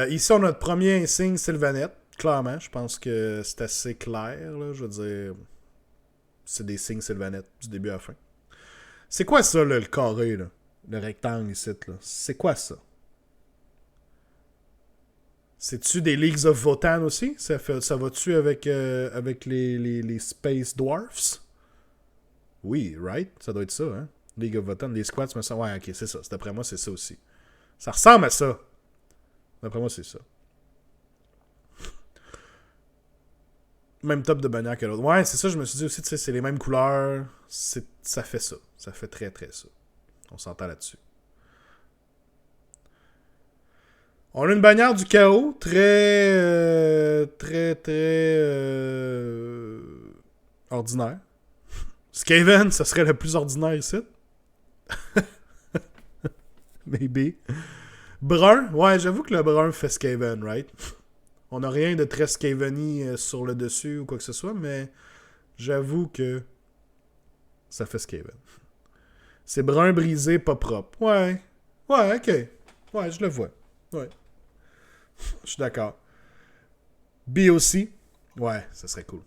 Ici, on a notre premier insigne Sylvanette. Clairement, je pense que c'est assez clair. Là, je veux dire, c'est des signes Sylvanette du début à la fin. C'est quoi ça, là, le carré, là? Le rectangle ici, là? C'est quoi ça? C'est-tu des Leagues of Votan aussi? Ça va-tu avec les Space Dwarfs? Oui, right? Ça doit être ça, hein? League of Votan, les squats, me semble. Ouais, ok, c'est ça. D'après moi, c'est ça aussi. Ça ressemble à ça. D'après moi, c'est ça. Même top de bannière que l'autre. Ouais, c'est ça, je me suis dit aussi, tu sais, c'est les mêmes couleurs. Ça fait ça. Ça fait très, très ça. On s'entend là-dessus. On a une bannière du chaos très ordinaire. Skaven, ça serait le plus ordinaire ici. Maybe. Brun, ouais, j'avoue que le brun fait Skaven, right? On n'a rien de très Skaveny sur le dessus ou quoi que ce soit, mais j'avoue que ça fait Skaven. C'est brun brisé, pas propre. Ouais, ok. Ouais, je le vois. Ouais. Je suis d'accord. BOC. Ouais, ça serait cool.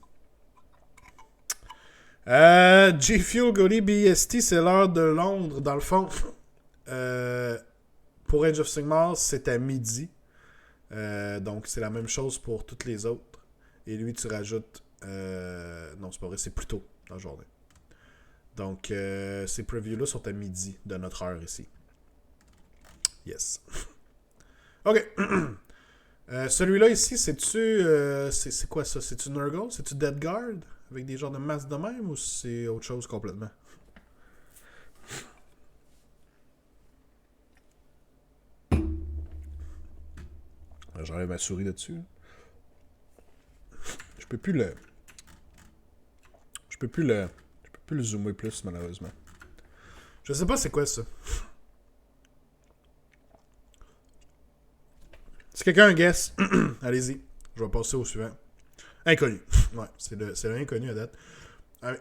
G-Fuel, Goldie, BST, c'est l'heure de Londres, dans le fond. Pour Age of Sigmar, c'est à midi. Donc, c'est la même chose pour toutes les autres. Et lui, tu rajoutes... non, c'est pas vrai, c'est plus tôt dans la journée. Donc, ces previews-là sont à midi de notre heure ici. Yes. OK. Celui-là ici, c'est-tu... c'est quoi ça? C'est-tu Nurgle? C'est-tu Dead Guard? Avec des genres de masses de même? Ou c'est autre chose complètement? J'enlève ma souris là-dessus. Je peux plus le zoomer plus, malheureusement. Je sais pas c'est quoi ça. Si quelqu'un guess, allez-y. Je vais passer au suivant. Inconnu. Ouais, c'est le inconnu à date.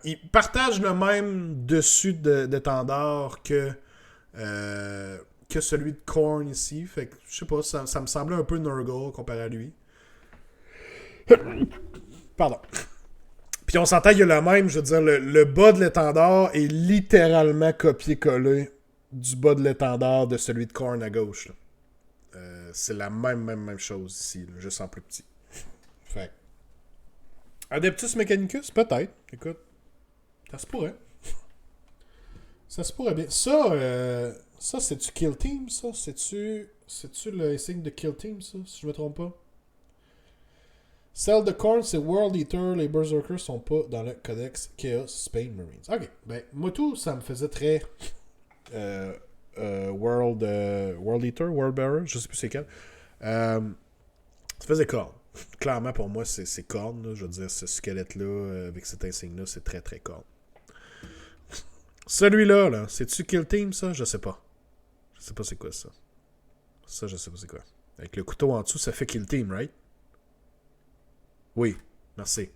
Il partage le même dessus d'étendard que celui de Korn ici. Fait que, je sais pas, ça me semblait un peu Nurgle comparé à lui. Pardon. Puis on s'entend, il y a le même, je veux dire, le bas de l'étendard est littéralement copié-collé du bas de l'étendard de celui de Korn à gauche. C'est la même chose ici, là, juste en plus petit. Fait Adeptus Mechanicus, peut-être. Écoute, ça se pourrait. Ça se pourrait bien. Ça c'est-tu Kill Team, ça? C'est-tu le signe de Kill Team, ça? Si je me trompe pas. Celle de Korn, c'est World Eater. Les Berserkers sont pas dans le codex Chaos Space Marines. Ok, ben, moi tout, ça me faisait très... World Eater, World Bearer, je sais plus c'est quel. Ça faisait Korn. Clairement, pour moi, c'est Korn. Là. Je veux dire, ce squelette-là, avec cet insigne-là, c'est très, très Korn. Celui-là, là, c'est-tu Kill Team, ça? Je sais pas. Je sais pas c'est quoi, ça. Ça, je sais pas c'est quoi. Avec le couteau en dessous, ça fait Kill Team, right? Oui, merci.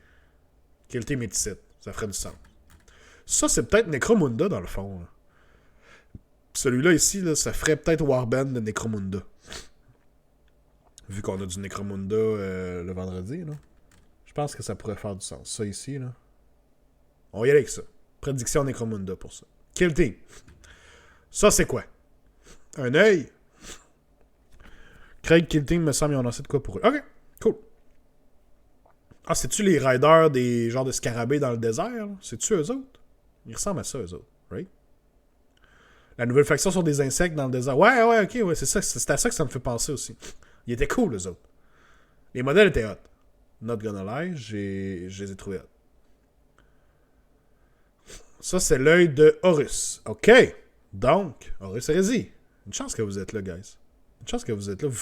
Kill Team est ici. Ça ferait du sens. Ça, c'est peut-être Necromunda, dans le fond. Là. Celui-là, ici, là, ça ferait peut-être Warband de Necromunda. Vu qu'on a du Necromunda le vendredi, là. Je pense que ça pourrait faire du sens. Ça, ici, là. On va y aller avec ça. Prédiction Necromunda pour ça. Kill Team. Ça, c'est quoi? Un œil? Craig Kill Team, me semble, ils en ont assez de quoi pour eux. OK. Ah, c'est-tu les riders des genres de scarabées dans le désert? Là? C'est-tu eux autres? Ils ressemblent à ça, eux autres, right? La nouvelle faction sont des insectes dans le désert. Ouais, ouais, ok, ouais, c'est ça. C'est à ça que ça me fait penser aussi. Ils étaient cool, eux autres. Les modèles étaient hot. Not gonna lie, je les ai trouvés hot. Ça, c'est l'œil de Horus. OK. Donc, Horus Hérésie. Une chance que vous êtes là, guys. Une chance que vous êtes là. Vous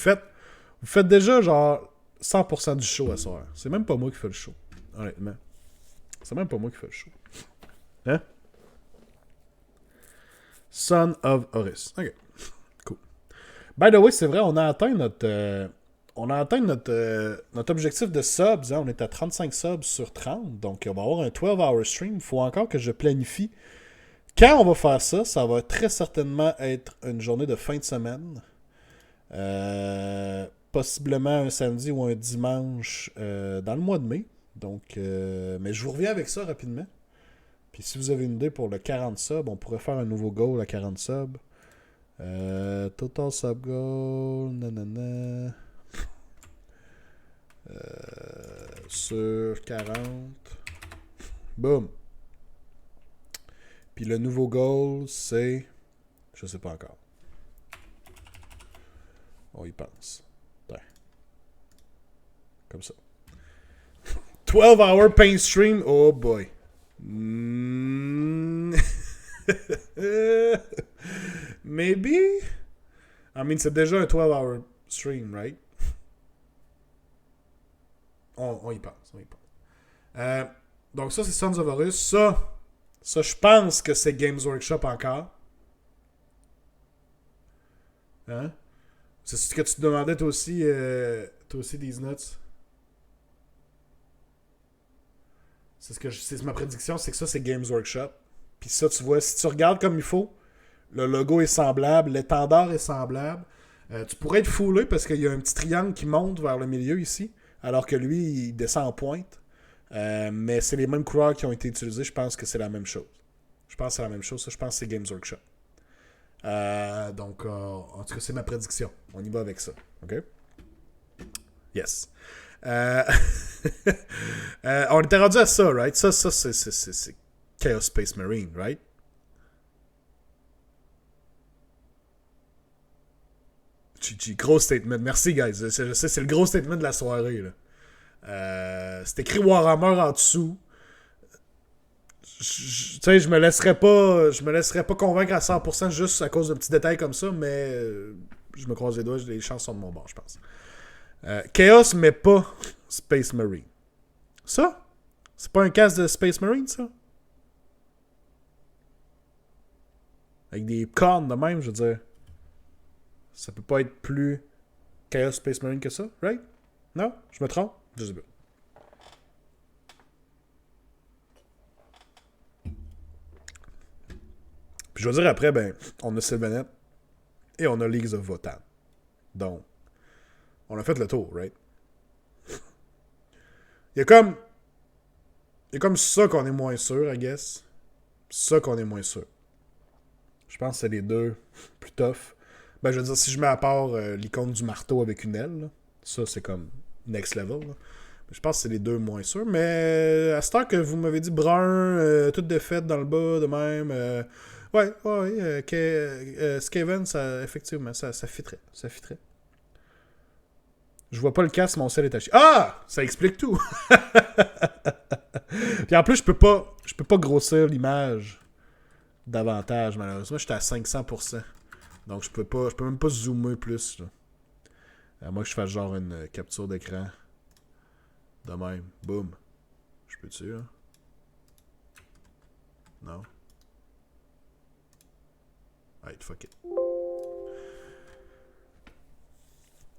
faites déjà, genre, 100% du show à soir. C'est même pas moi qui fais le show. Honnêtement. C'est même pas moi qui fais le show. Hein? Son of Horus. OK. Cool. By the way, c'est vrai, on a atteint notre objectif de subs. Hein? On est à 35 subs sur 30. Donc, on va avoir un 12-hour stream. Il faut encore que je planifie. Quand on va faire ça, ça va très certainement être une journée de fin de semaine. Possiblement un samedi ou un dimanche dans le mois de mai. Donc, mais je vous reviens avec ça rapidement. Puis si vous avez une idée pour le 40 subs, on pourrait faire un nouveau goal à 40 subs. Total sub goal, nanana. Sur 40. Boom. Puis le nouveau goal, c'est... Je sais pas encore. On y pense. Ouais. Comme ça. 12-hour paint stream. Oh boy. Maybe? I mean, c'est déjà un 12-hour stream, right? On y pense. Donc ça, c'est Sons of Horus. Ça, je pense que c'est Games Workshop encore. Hein? C'est ce que tu te demandais toi aussi, These Nuts? C'est ma prédiction, c'est que ça, c'est Games Workshop. Puis ça, tu vois, si tu regardes comme il faut, le logo est semblable, l'étendard est semblable. Tu pourrais être foulé parce qu'il y a un petit triangle qui monte vers le milieu ici, alors que lui, il descend en pointe. Mais c'est les mêmes couleurs qui ont été utilisées. Je pense que c'est la même chose. Ça, je pense que c'est Games Workshop. Donc, en tout cas, c'est ma prédiction. On y va avec ça. OK? Yes. On était rendu à ça, right? Ça c'est Chaos Space Marine, right? GG, gros statement. Merci, guys. Je sais, c'est le gros statement de la soirée, là. C'est écrit Warhammer en dessous. Tu sais, je me laisserais pas convaincre à 100% juste à cause de petits détails comme ça, mais je me croise les doigts, les chances sont de mon bord, je pense. Chaos, mais pas Space Marine. Ça? C'est pas un casque de Space Marine, ça? Avec des cornes de même, je veux dire. Ça peut pas être plus Chaos Space Marine que ça, right? Non? Je me trompe? Je sais pas. Puis je veux dire, après, ben, on a Sylvanet et on a Leagues of Votan. Donc, on a fait le tour, right? Il y a comme ça qu'on est moins sûr, I guess. Ça qu'on est moins sûr. Je pense que c'est les deux plus tough. Ben, je veux dire, si je mets à part l'icône du marteau avec une aile, là, ça, c'est comme next level. Là. Je pense que c'est les deux moins sûrs. Mais à ce temps que vous m'avez dit brun, toute défaite dans le bas, de même. Skaven, ça, effectivement, ça fitterait. Ça fitterait. Je vois pas le casque, mon sel est taché. Ah! Ça explique tout! Puis en plus, je peux pas grossir l'image davantage, malheureusement. J'étais à 500%. Donc je peux même pas zoomer plus. Là. À moins que je fasse genre une capture d'écran. De même. Boum. Je peux-tu, hein? Non. Alright, fuck it.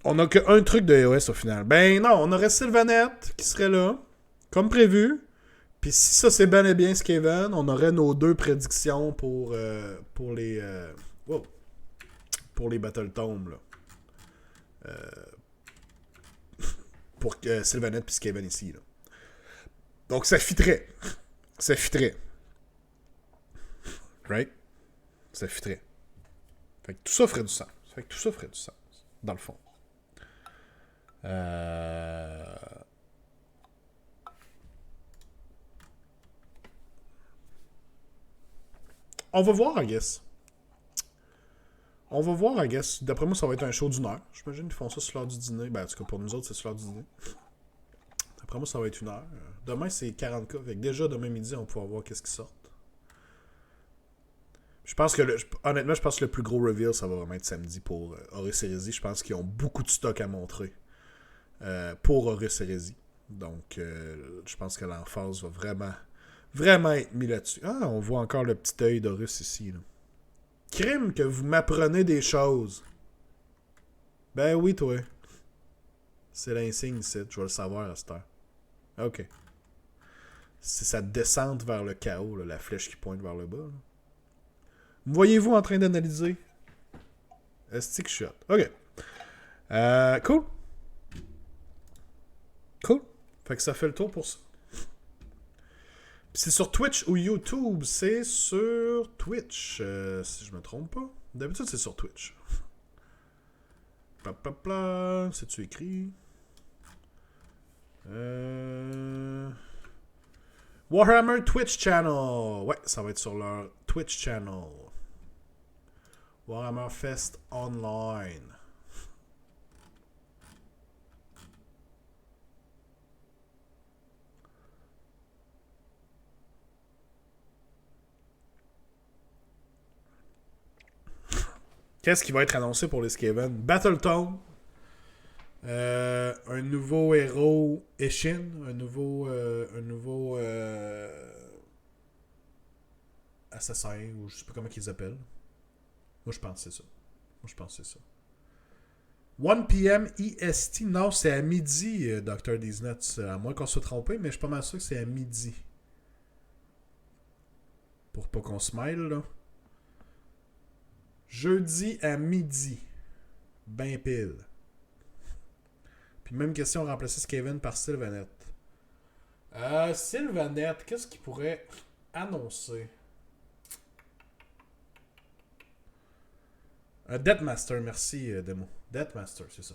On a qu'un truc de EOS au final. Ben non, on aurait Sylvanet qui serait là, comme prévu. Puis si ça c'est bel et bien Skaven, on aurait nos deux prédictions pour les pour les Battle Tomes là. Pour Sylvanet puis Skaven ici là. Donc ça fitterait. Ça fitterait. Right? Ça fitterait. Fait que tout ça ferait du sens. Dans le fond. On va voir, I guess. On va voir, I guess. D'après moi, ça va être un show d'une heure. J'imagine qu'ils font ça sur l'heure du dîner. Ben, en tout cas, pour nous autres, c'est sur l'heure du dîner. D'après moi, ça va être une heure. Demain, c'est 40K. Fait que déjà, demain midi, on va pouvoir voir qu'est-ce qui sort. Je pense que, honnêtement, je pense que le plus gros reveal, ça va vraiment être samedi pour Horus Heresy. Je pense qu'ils ont beaucoup de stock à montrer pour Horus Heresy. Donc, je pense que l'emphase va vraiment être mis là-dessus. Ah, on voit encore le petit œil d'Horus ici. Là. Crime que vous m'apprenez des choses. Ben oui, toi. C'est l'insigne ici. Je vais le savoir à cette heure. Ok. C'est sa descente vers le chaos, là, la flèche qui pointe vers le bas. Là. Me voyez-vous en train d'analyser? Stick shot. Ok. Cool. Cool. Fait que ça fait le tour pour ça. Puis c'est sur Twitch ou YouTube? C'est sur Twitch, si je me trompe pas. D'habitude, c'est sur Twitch. C'est-tu écrit? Warhammer Twitch Channel. Ouais, ça va être sur leur Twitch Channel. Warhammer Fest Online. Qu'est-ce qui va être annoncé pour les Skaven? Battletone. Un nouveau héros Ishin. Un nouveau assassin, ou je sais pas comment ils appellent. Moi, je pense que c'est ça. 1 p.m. EST. Non, c'est à midi, Dr. These Nuts. À moins qu'on se soit trompé, mais je suis pas mal sûr que c'est à midi. Pour pas qu'on se mêle, là. Jeudi à midi. Ben pile. Puis même question, remplacer Skaven par Sylvaneth. Sylvaneth, qu'est-ce qu'il pourrait annoncer? Deathmaster, merci Demo. Deathmaster, c'est ça.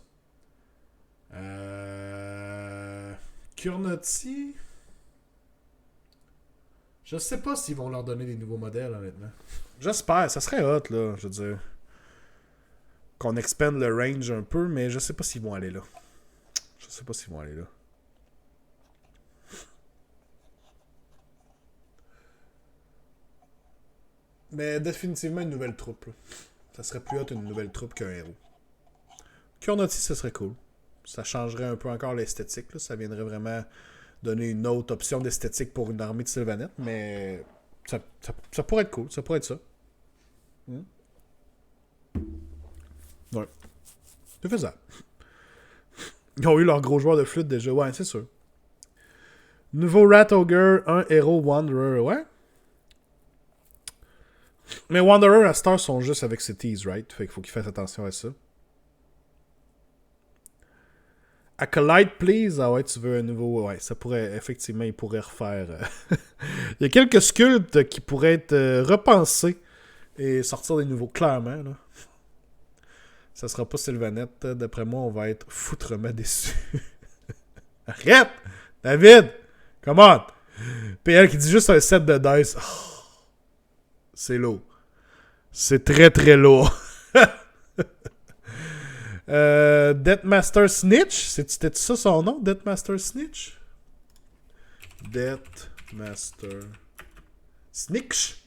Kurnoti. Je sais pas s'ils vont leur donner des nouveaux modèles, honnêtement. J'espère, ça serait hot, là, je veux dire. Qu'on expande le range un peu, mais je sais pas s'ils vont aller là. Mais définitivement une nouvelle troupe, là. Ça serait plus hot une nouvelle troupe qu'un héros. Kurnoti, ça serait cool. Ça changerait un peu encore l'esthétique, là. Ça viendrait vraiment donner une autre option d'esthétique pour une armée de Sylvaneth, mais ça pourrait être cool, ça pourrait être ça. Ouais. C'est faisable. Ils ont eu leur gros joueur de flûte déjà, ouais, c'est sûr. Nouveau Rat Ogre, un héros Wanderer, ouais. Mais Wanderer à Star sont juste avec Cities, right? Fait qu'il faut qu'ils fassent attention à ça. Acolyte, please. Ah ouais, tu veux un nouveau... Ouais, ça pourrait... Effectivement, ils pourraient refaire... Il y a quelques sculptes qui pourraient être repensés et sortir des nouveaux, clairement, là. Ça sera pas Sylvaneth. D'après moi, on va être foutrement déçus. Arrête! David! Come on! PL qui dit juste un set de dice. Oh, c'est lourd. C'est très très lourd. Deathmaster Snitch? C'était ça son nom? Deathmaster Snitch? Deathmaster Snitch?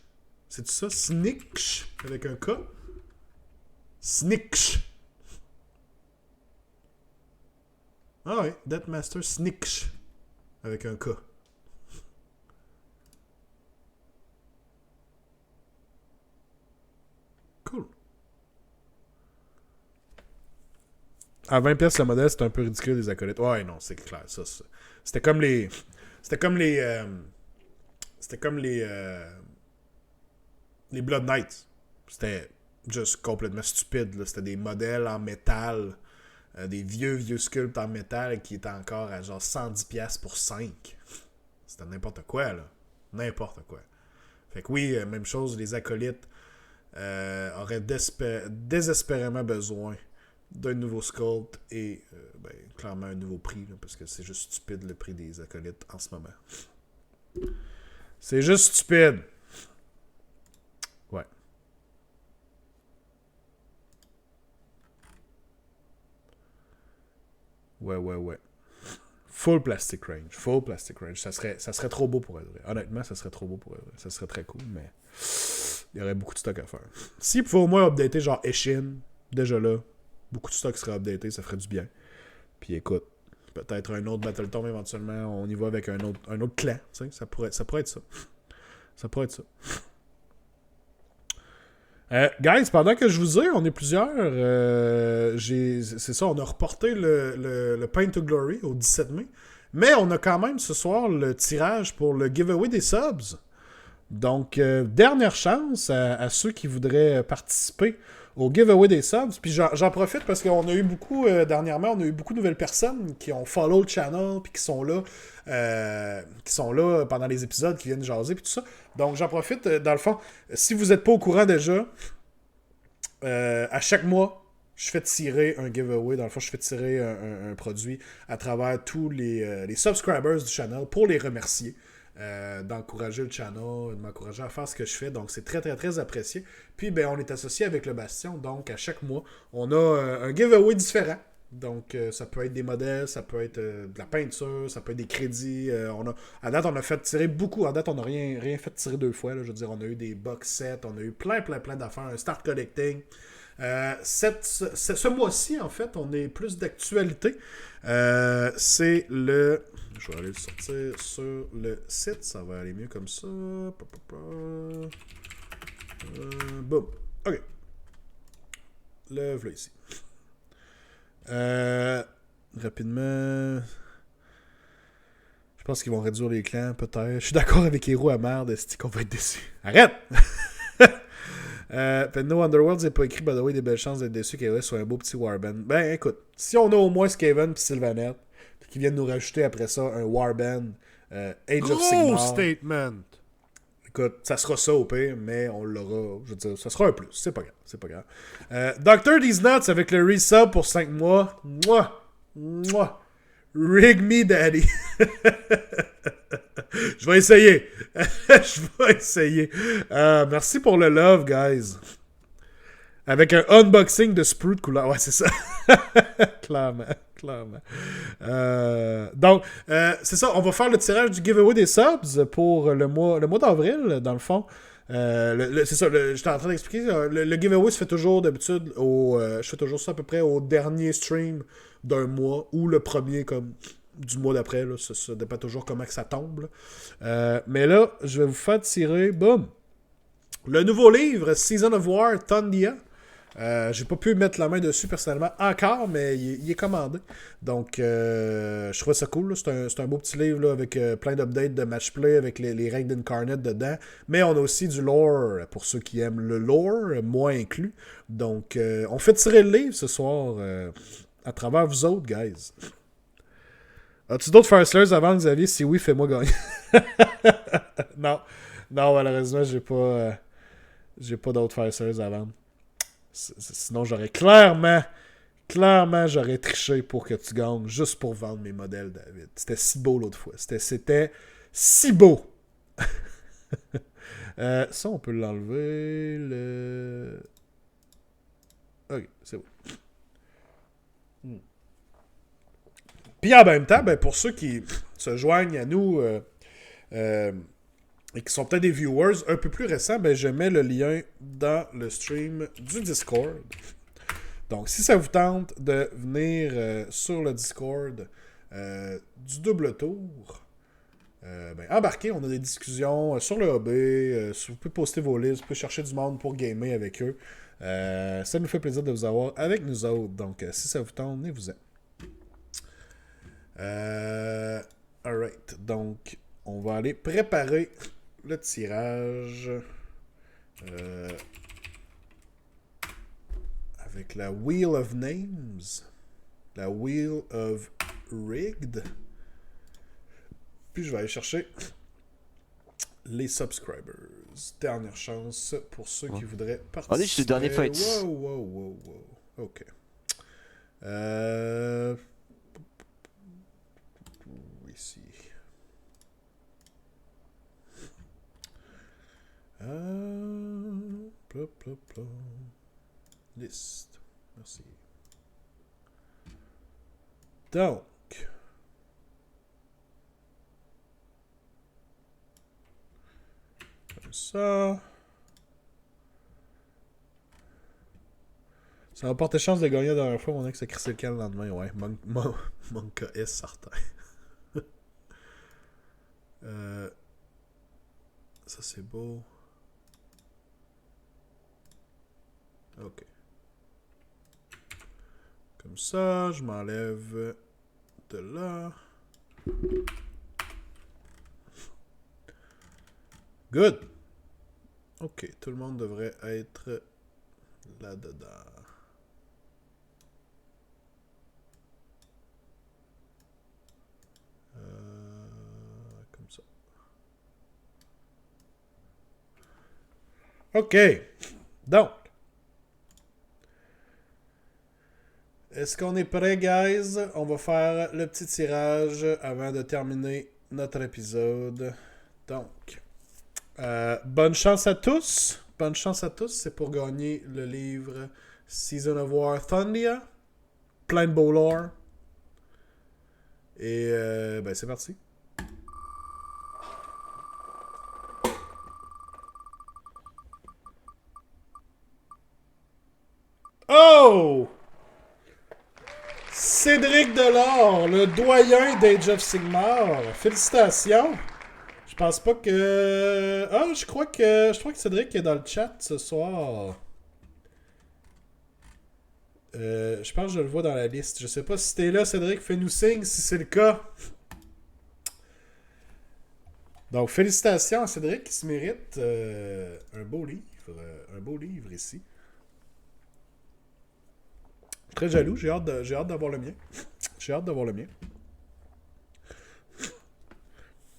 C'est ça? Snitch? Avec un K? Snitch. Ah ouais, Deathmaster Snitch. Avec un K. Cool. À 20$ le modèle, c'est un peu ridicule des acolytes. Ouais, non, c'est clair. Ça, c'était comme les. C'était comme les. C'était comme les Blood Knights. C'était juste complètement stupide. Là. C'était des modèles en métal. Des vieux sculptes en métal qui étaient encore à genre 110$ pour 5. C'était n'importe quoi, là. N'importe quoi. Fait que oui, même chose, les acolytes auraient désespérément besoin d'un nouveau sculpt et clairement un nouveau prix, là, parce que c'est juste stupide le prix des acolytes en ce moment. C'est juste stupide. Ouais. Full plastic range. Full plastic range. Ça serait trop beau pour être vrai. Honnêtement, ça serait trop beau pour être vrai. Ça serait très cool, mais il y aurait beaucoup de stock à faire. S'il pouvait au moins updater genre Eshin, déjà là, beaucoup de stock serait updaté, ça ferait du bien. Puis écoute, peut-être un autre Battletorn éventuellement, on y va avec un autre clan, tu sais, ça pourrait être ça. Ça pourrait être ça. Guys, pendant que je vous ai, on est plusieurs. C'est ça, on a reporté le Paint to Glory au 17 mai. Mais on a quand même ce soir le tirage pour le giveaway des subs. Donc, dernière chance à ceux qui voudraient participer au giveaway des subs. Puis j'en profite parce qu'on a eu beaucoup, dernièrement, on a eu beaucoup de nouvelles personnes qui ont follow le channel puis qui sont là pendant les épisodes, qui viennent jaser puis tout ça. Donc, j'en profite, dans le fond, si vous n'êtes pas au courant déjà, à chaque mois, je fais tirer un giveaway. Dans le fond, je fais tirer un produit à travers tous les subscribers du channel pour les remercier. D'encourager le channel, de m'encourager à faire ce que je fais. Donc, c'est très, très, très apprécié. Puis, ben, on est associé avec le Bastion. Donc, à chaque mois, on a un giveaway différent. Donc, ça peut être des modèles, ça peut être de la peinture, ça peut être des crédits. À date, on a fait tirer beaucoup. À date, on n'a rien fait tirer 2 fois. Là. Je veux dire, on a eu des box sets, on a eu plein d'affaires, un start collecting. Ce mois-ci, en fait, on est plus d'actualité. C'est le... Je vais aller le sortir sur le site. Ça va aller mieux comme ça. Boom. OK. Le voilà ici. Rapidement. Je pense qu'ils vont réduire les clans, peut-être. Je suis d'accord avec Hero à merde, est-ce qu'on va être déçu? Arrête! No Underworld, c'est pas écrit, by the way, des belles chances d'être déçu qu'il soit un beau petit Warband. Ben écoute, si on a au moins Skaven puis Sylvanette, qui viennent nous rajouter après ça un Warband, Age of Sigmar. Gros statement! Écoute, ça sera ça au pire, mais on l'aura. Je veux dire, ça sera un plus. C'est pas grave. Dr. These Nuts avec le resub pour 5 mois. Mouah. Rig me, daddy. Je vais essayer. Merci pour le love, guys. Avec un unboxing de sprue de couleur. Ouais, c'est ça. Clairement. Donc, c'est ça. On va faire le tirage du giveaway des subs pour le mois d'avril, dans le fond. C'est ça, j'étais en train d'expliquer. Le giveaway se fait toujours d'habitude je fais toujours ça à peu près au dernier stream d'un mois ou le premier comme du mois d'après. Là, ça dépend toujours comment que ça tombe. Mais là, je vais vous faire tirer, boum, le nouveau livre Season of War, Thondia. J'ai pas pu mettre la main dessus personnellement encore, mais il est commandé. Donc, je trouve ça cool. C'est un beau petit livre là, avec plein d'updates de matchplay avec les règles d'Incarnate dedans. Mais on a aussi du lore pour ceux qui aiment le lore, moi inclus. Donc, on fait tirer le livre ce soir à travers vous autres, guys. As-tu d'autres Fire Slayers avant, Xavier? Si oui, fais-moi gagner. Non, malheureusement, j'ai pas d'autres Fire Slayers à vendre. Sinon, j'aurais clairement, j'aurais triché pour que tu gagnes juste pour vendre mes modèles, David. C'était si beau l'autre fois. C'était si beau. Ça, on peut l'enlever. Ok, c'est bon. Puis en même temps, ben, pour ceux qui se joignent à nous et qui sont peut-être des viewers un peu plus récents, ben, je mets le lien dans le stream du Discord. Donc, si ça vous tente de venir sur le Discord du double tour, ben, embarquez, on a des discussions sur le hobby, vous pouvez poster vos listes, vous pouvez chercher du monde pour gamer avec eux. Ça nous fait plaisir de vous avoir avec nous autres. Donc, si ça vous tente, venez-vous-en. Alright, donc on va aller préparer le tirage avec la Wheel of Names, la Wheel of Rigged. Puis je vais aller chercher les subscribers. Dernière chance pour ceux qui voudraient participer. Allez, c'est le dernier fight. Wow. Ok. Ici. Liste. Merci. Donc. Comme ça. Ça m'a porté chance de gagner la dernière fois. Mon ex a crissé le camp le lendemain. Ouais, Monka S, certain. Ça, c'est beau. Ok. Comme ça, je m'enlève de là. Good. Ok, tout le monde devrait être là-dedans. Comme ça. Ok. Donc. Est-ce qu'on est prêt, guys? On va faire le petit tirage avant de terminer notre épisode. Donc, bonne chance à tous. Bonne chance à tous. C'est pour gagner le livre Season of War Thundia. Plein de beau lore. Et ben c'est parti. Oh! Cédric Delors, le doyen d'Age of Sigmar. Félicitations. Je pense pas que... Ah, je crois que Cédric est dans le chat ce soir. Je pense que je le vois dans la liste. Je sais pas si t'es là, Cédric. Fais-nous signe si c'est le cas. Donc, félicitations à Cédric qui se mérite un beau livre. Un beau livre ici. Très jaloux. J'ai hâte d'avoir le mien. J'ai hâte d'avoir le mien.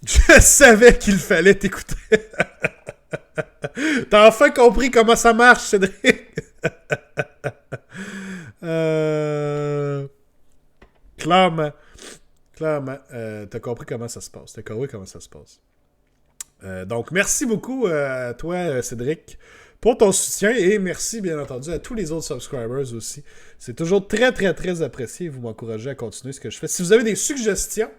Je savais qu'il fallait t'écouter. T'as enfin compris comment ça marche, Cédric. Clairement. T'as compris comment ça se passe. Donc, merci beaucoup à toi, Cédric, pour ton soutien et merci, bien entendu, à tous les autres subscribers aussi. C'est toujours très, très, très apprécié. Vous m'encouragez à continuer ce que je fais. Si vous avez des suggestions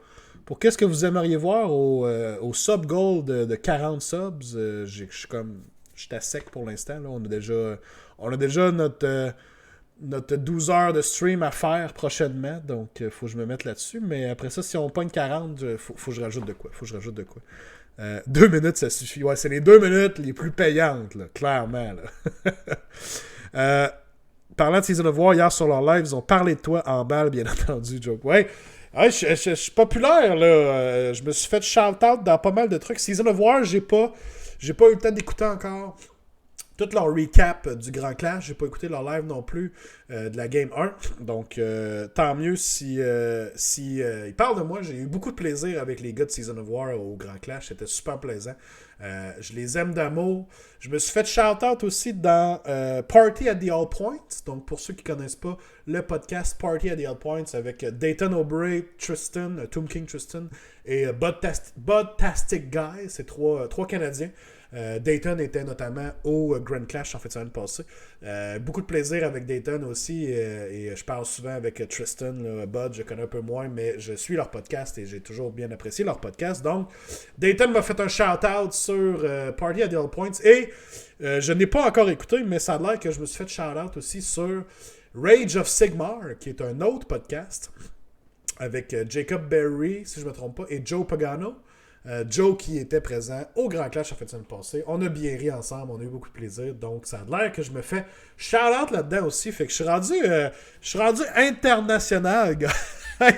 pour qu'est-ce que vous aimeriez voir au sub goal de 40 subs, je suis à sec pour l'instant. Là. On a déjà notre 12 heures de stream à faire prochainement, donc faut que je me mette là-dessus. Mais après ça, si on pogne 40, faut que je rajoute de quoi. 2 minutes, ça suffit. Ouais, c'est les 2 minutes les plus payantes, là, clairement. Là. Parlant de Season of War, hier sur leur live, ils ont parlé de toi en balle, bien entendu, Joke. Ouais, je suis populaire, là. Je me suis fait shout-out dans pas mal de trucs. Season of War, j'ai pas eu le temps d'écouter encore tout leur recap du Grand Clash. J'ai pas écouté leur live non plus de la Game 1. Donc, tant mieux si ils parlent de moi. J'ai eu beaucoup de plaisir avec les gars de Season of War au Grand Clash. C'était super plaisant. Je les aime d'amour. Je me suis fait shout-out aussi dans Party at the All Points. Donc, pour ceux qui connaissent pas, le podcast Party at the All Points avec Dayton O'Bray, Tristan, Tomb King Tristan et Budtastic Guy. C'est trois Canadiens. Dayton était notamment au Grand Clash en fait semaine passée. Beaucoup de plaisir avec Dayton aussi et je parle souvent avec Tristan, là, Bud, je connais un peu moins, mais je suis leur podcast et j'ai toujours bien apprécié leur podcast. Donc, Dayton m'a fait un shout-out sur Party at the All Points et je n'ai pas encore écouté, mais ça a l'air que je me suis fait shout-out aussi sur Rage of Sigmar, qui est un autre podcast avec Jacob Berry, si je ne me trompe pas, et Joe Pagano. Joe qui était présent au Grand Clash en fait semaine passée. On a bien ri ensemble, on a eu beaucoup de plaisir. Donc ça a l'air que je me fais shout-out là-dedans aussi. Fait que je suis rendu international, gars.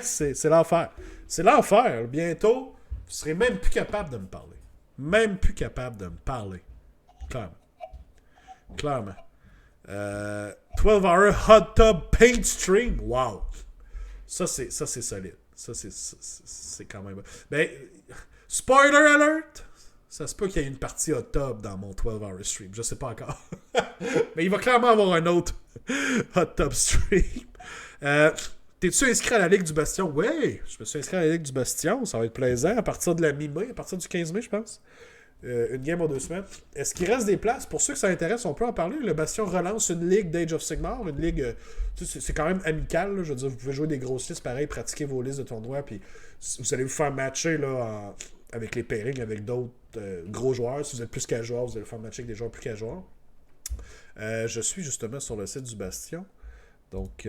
c'est l'enfer. C'est l'enfer. Bientôt, vous serez même plus capable de me parler. Clairement. 12-hour hot tub paint stream. Wow. Ça, c'est solide. Ça, c'est quand même... Ben... Spoiler alert! Ça se peut qu'il y ait une partie hot tub dans mon 12-hour stream. Je sais pas encore. Mais il va clairement avoir un autre hot tub stream. T'es-tu inscrit à la Ligue du Bastion? Oui, je me suis inscrit à la Ligue du Bastion. Ça va être plaisant à partir de la mi-mai, à partir du 15 mai, je pense. une game en 2 semaines. Est-ce qu'il reste des places? Pour ceux que ça intéresse, on peut en parler. Le Bastion relance une ligue d'Age of Sigmar. Une ligue, c'est quand même amical. Là. Je veux dire, vous pouvez jouer des grosses listes pareil, pratiquer vos listes de tournois, puis vous allez vous faire matcher là, avec les pairings, avec d'autres gros joueurs. Si vous êtes plus casual, vous allez vous faire matcher avec des joueurs plus casual. Je suis justement sur le site du Bastion. Donc,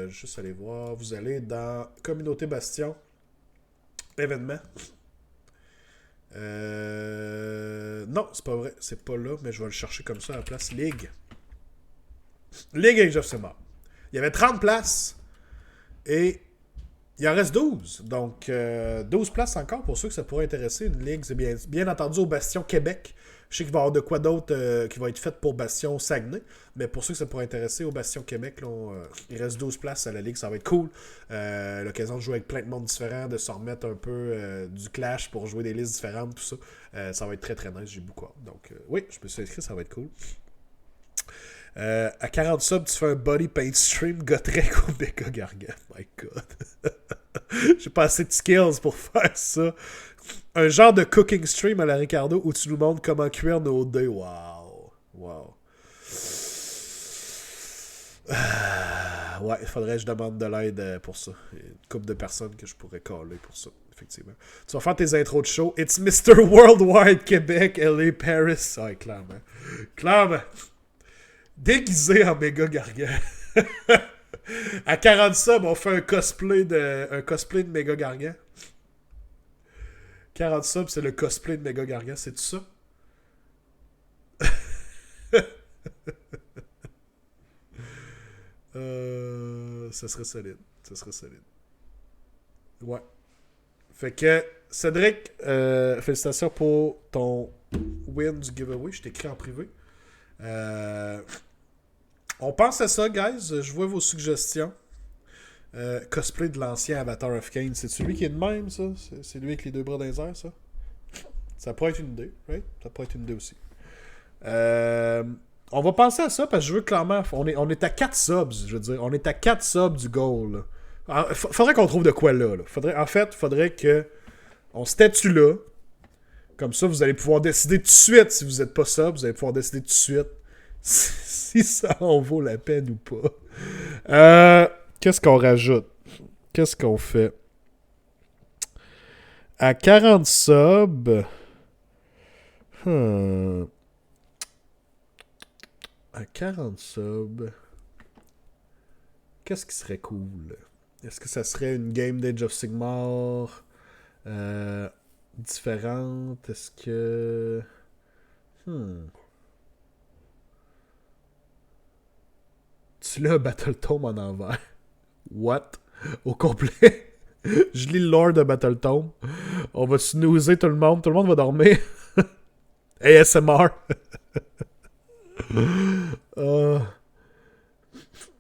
juste aller voir. Vous allez dans Communauté Bastion, événements. Non, c'est pas vrai. C'est pas là, mais je vais le chercher comme ça à la place. Ligue. Ligue Age of Sigmar. Il y avait 30 places. Et il en reste 12. Donc, 12 places encore pour ceux que ça pourrait intéresser. Une ligue, c'est bien entendu au Bastion Québec. Je sais qu'il va y avoir de quoi d'autre qui va être fait pour Bastion Saguenay. Mais pour ceux que ça pourrait intéresser, au Bastion Québec, là, il reste 12 places à la ligue. Ça va être cool. L'occasion de jouer avec plein de monde différents, de se remettre un peu du clash pour jouer des listes différentes, tout ça. Ça va être très très nice. J'ai beaucoup hâte. Donc, oui, je me suis inscrit. Ça va être cool. À 40 subs, tu fais un body paint stream Gotrek ou Becca Gargan. My god. J'ai pas assez de skills pour faire ça. Un genre de cooking stream à la Ricardo où tu nous montres comment cuire nos dés. Wow. Wow. Ouais, il faudrait que je demande de l'aide pour ça. Il y a une couple de personnes que je pourrais caller pour ça, effectivement. Tu vas faire tes intros de show. It's Mr. Worldwide Québec, LA, Paris. Ouais, clairement. Clairement. Déguisé en méga gargan. À 40 subs, on fait un cosplay de méga gargan. 40 subs, c'est le cosplay de méga gargan, c'est tout ça? Ça serait solide. Ça serait solide. Ouais. Fait que, Cédric, félicitations pour ton win du giveaway. Je t'écris en privé. On pense à ça, guys. Je vois vos suggestions. Cosplay de l'ancien Avatar of Kane. C'est celui qui est de même, ça? C'est lui avec les deux bras dans les airs, ça? Ça pourrait être une idée, right? Ça pourrait être une idée aussi. On va penser à ça parce que je veux clairement... On est à 4 subs, je veux dire. On est à 4 subs du goal, là. Alors, faudrait qu'on trouve de quoi là. Faudrait que on statue là. Comme ça, vous allez pouvoir décider tout de suite si vous n'êtes pas sub. Vous allez pouvoir décider tout de suite si ça en vaut la peine ou pas. Qu'est-ce qu'on rajoute? Qu'est-ce qu'on fait? À 40 subs... À 40 subs... Qu'est-ce qui serait cool? Est-ce que ça serait une game d'Age of Sigmar différente? Est-ce que... Tu l'as un Battletome en envers. What? Au complet? Je lis le lore de Battletome. On va snoozer tout le monde. Tout le monde va dormir. ASMR.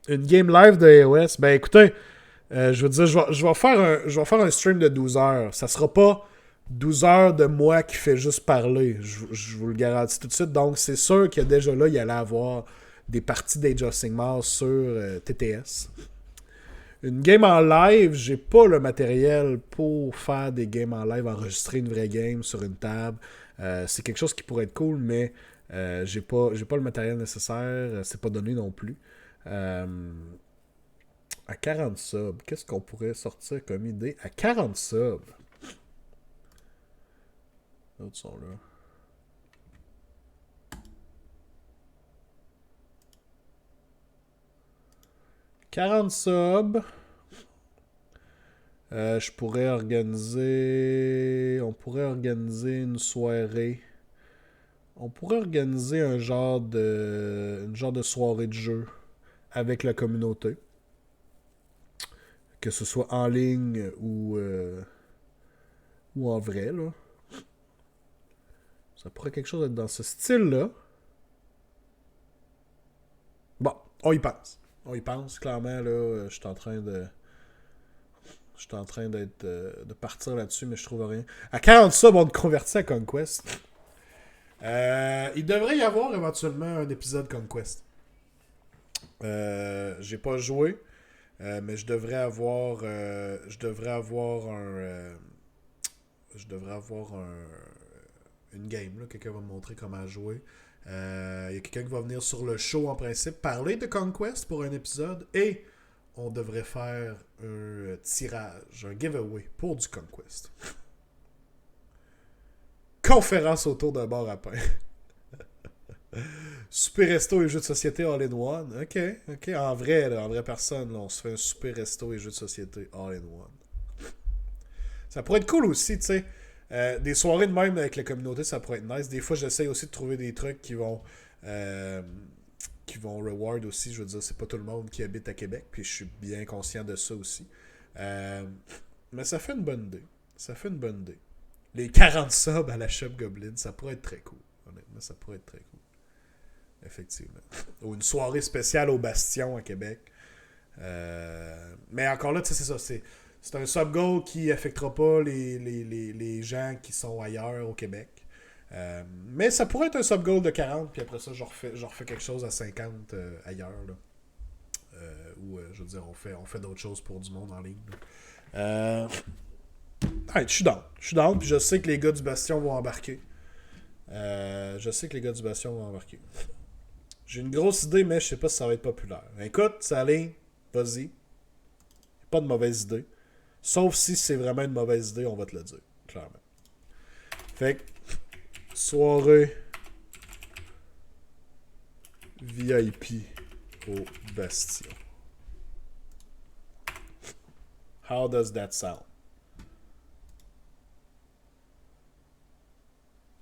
Une game live de AOS. Ben écoutez, je veux dire, je vais faire un stream de 12 heures. Ça sera pas 12 heures de moi qui fait juste parler. Je vous le garantis tout de suite. Donc c'est sûr que déjà là, il y allait avoir des parties d'Age of Sigmar sur TTS. Une game en live, j'ai pas le matériel pour faire des games en live, enregistrer une vraie game sur une table. C'est quelque chose qui pourrait être cool, mais j'ai pas le matériel nécessaire. C'est pas donné non plus. À 40 subs, qu'est-ce qu'on pourrait sortir comme idée? À 40 subs. D'autres sont là. 40 subs. Je pourrais organiser... On pourrait organiser une soirée. On pourrait organiser une genre de soirée de jeu avec la communauté. Que ce soit en ligne ou en vrai, là. Ça pourrait quelque chose être dans ce style-là. Bon, on y pense. On y pense, clairement, là. Je suis en train de partir là-dessus, mais je trouve rien. À 40 subs, on te convertit à Conquest. Il devrait y avoir éventuellement un épisode Conquest. J'ai pas joué, mais je devrais avoir un une game. Là. Quelqu'un va me montrer comment jouer. Il y a quelqu'un qui va venir sur le show en principe, parler de Conquest pour un épisode et on devrait faire un tirage, un giveaway pour du Conquest. Conférence autour d'un bar à pain. Super resto et jeux de société all-in-one. Ok. En vrai, là, en vraie personne, là, on se fait un super resto et jeux de société all-in-one. Ça pourrait être cool aussi, tu sais. Des soirées de même avec la communauté, ça pourrait être nice. Des fois, j'essaie aussi de trouver des trucs qui vont reward aussi. Je veux dire, c'est pas tout le monde qui habite à Québec, puis je suis bien conscient de ça aussi. Mais ça fait une bonne idée. Les 40 subs à la Shop Goblin, ça pourrait être très cool. Honnêtement, ça pourrait être très cool. Effectivement. Ou une soirée spéciale au Bastion à Québec. Mais encore là, tu sais, c'est ça. C'est un sub-goal qui affectera pas les gens qui sont ailleurs au Québec. Mais ça pourrait être un sub-goal de 40, puis après ça, je refais quelque chose à 50 ailleurs. Là. Je veux dire, on fait d'autres choses pour du monde en ligne. Je suis down, puis je sais que les gars du Bastion vont embarquer. J'ai une grosse idée, mais je sais pas si ça va être populaire. Écoute, Saline, vas-y. Pas de mauvaise idée. Sauf si c'est vraiment une mauvaise idée, on va te le dire, clairement. Fait que, soirée VIP au Bastion. How does that sound?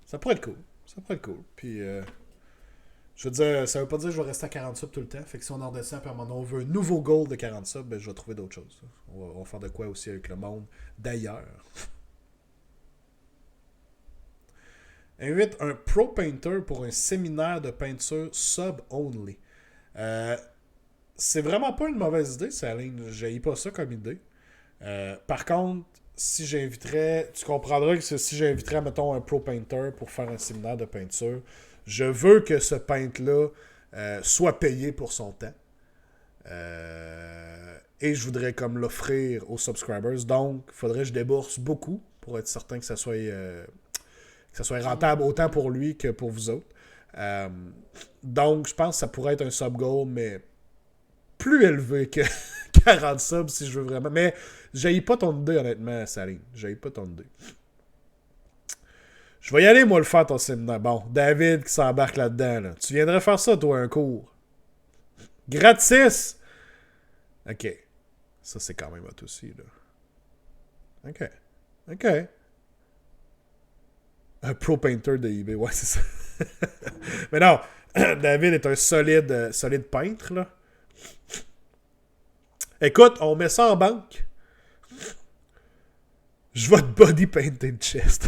Ça pourrait être cool. Puis, je veux dire, ça veut pas dire que je vais rester à 40 subs tout le temps. Fait que si on en descend, puis à un moment donné, on veut un nouveau goal de 40 subs, ben je vais trouver d'autres choses. On va faire de quoi aussi avec le monde d'ailleurs. Invite un pro painter pour un séminaire de peinture sub-only. C'est vraiment pas une mauvaise idée, Saline. J'haïs pas ça comme idée. Par contre, si j'inviterais, tu comprendras que si j'inviterais, mettons, un pro painter pour faire un séminaire de peinture, je veux que ce peintre-là soit payé pour son temps. Et je voudrais comme l'offrir aux subscribers. Donc, il faudrait que je débourse beaucoup pour être certain que ça soit rentable autant pour lui que pour vous autres. Donc, je pense que ça pourrait être un sub-goal, mais plus élevé que 40 subs si je veux vraiment. Mais j'haïs pas ton idée, honnêtement, Saline. J'haïs pas ton idée. Je vais y aller, moi, le faire, ton séminaire. Bon, David qui s'embarque là-dedans. Là. Tu viendrais faire ça, toi, un cours. Gratis! OK. Ça, c'est quand même hot aussi, là. OK. Un pro painter de eBay, ouais, c'est ça. Mais non, David est un solide peintre, là. Écoute, on met ça en banque. Je vais te body painter le chest.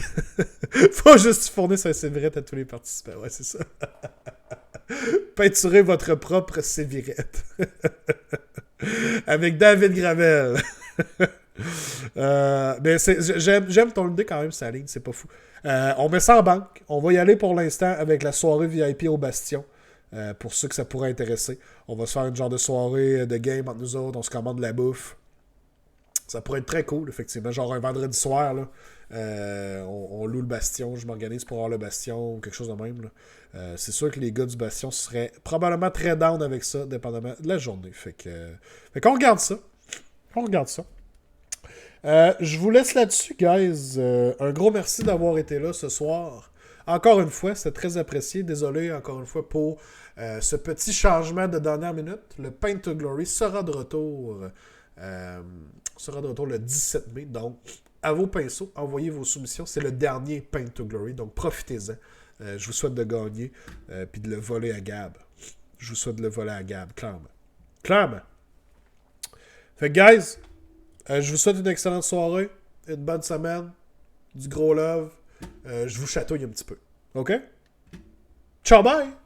Faut juste fournir sa sévirette à tous les participants. Ouais, c'est ça. Peinturez votre propre sévirette. Avec David Gravel. Mais j'aime ton idée quand même, Saline, c'est pas fou. On met ça en banque. On va y aller pour l'instant avec la soirée VIP au Bastion. Pour ceux que ça pourrait intéresser. On va se faire une genre de soirée de game entre nous autres. On se commande de la bouffe. Ça pourrait être très cool, effectivement. Genre un vendredi soir, là, on loue le Bastion. Je m'organise pour avoir le Bastion ou quelque chose de même. Là. C'est sûr que les gars du Bastion seraient probablement très down avec ça, dépendamment de la journée. Fait qu'on regarde ça. Je vous laisse là-dessus, guys. Un gros merci d'avoir été là ce soir. Encore une fois, c'est très apprécié. Désolé encore une fois pour ce petit changement de dernière minute. Le Paint to Glory sera de retour le 17 mai. Donc, à vos pinceaux, envoyez vos soumissions. C'est le dernier Paint to Glory, donc profitez-en. Je vous souhaite de gagner puis de le voler à Gab. Clairement. Fait que, guys, je vous souhaite une excellente soirée, une bonne semaine, du gros love. Je vous chatouille un petit peu. OK? Ciao, bye!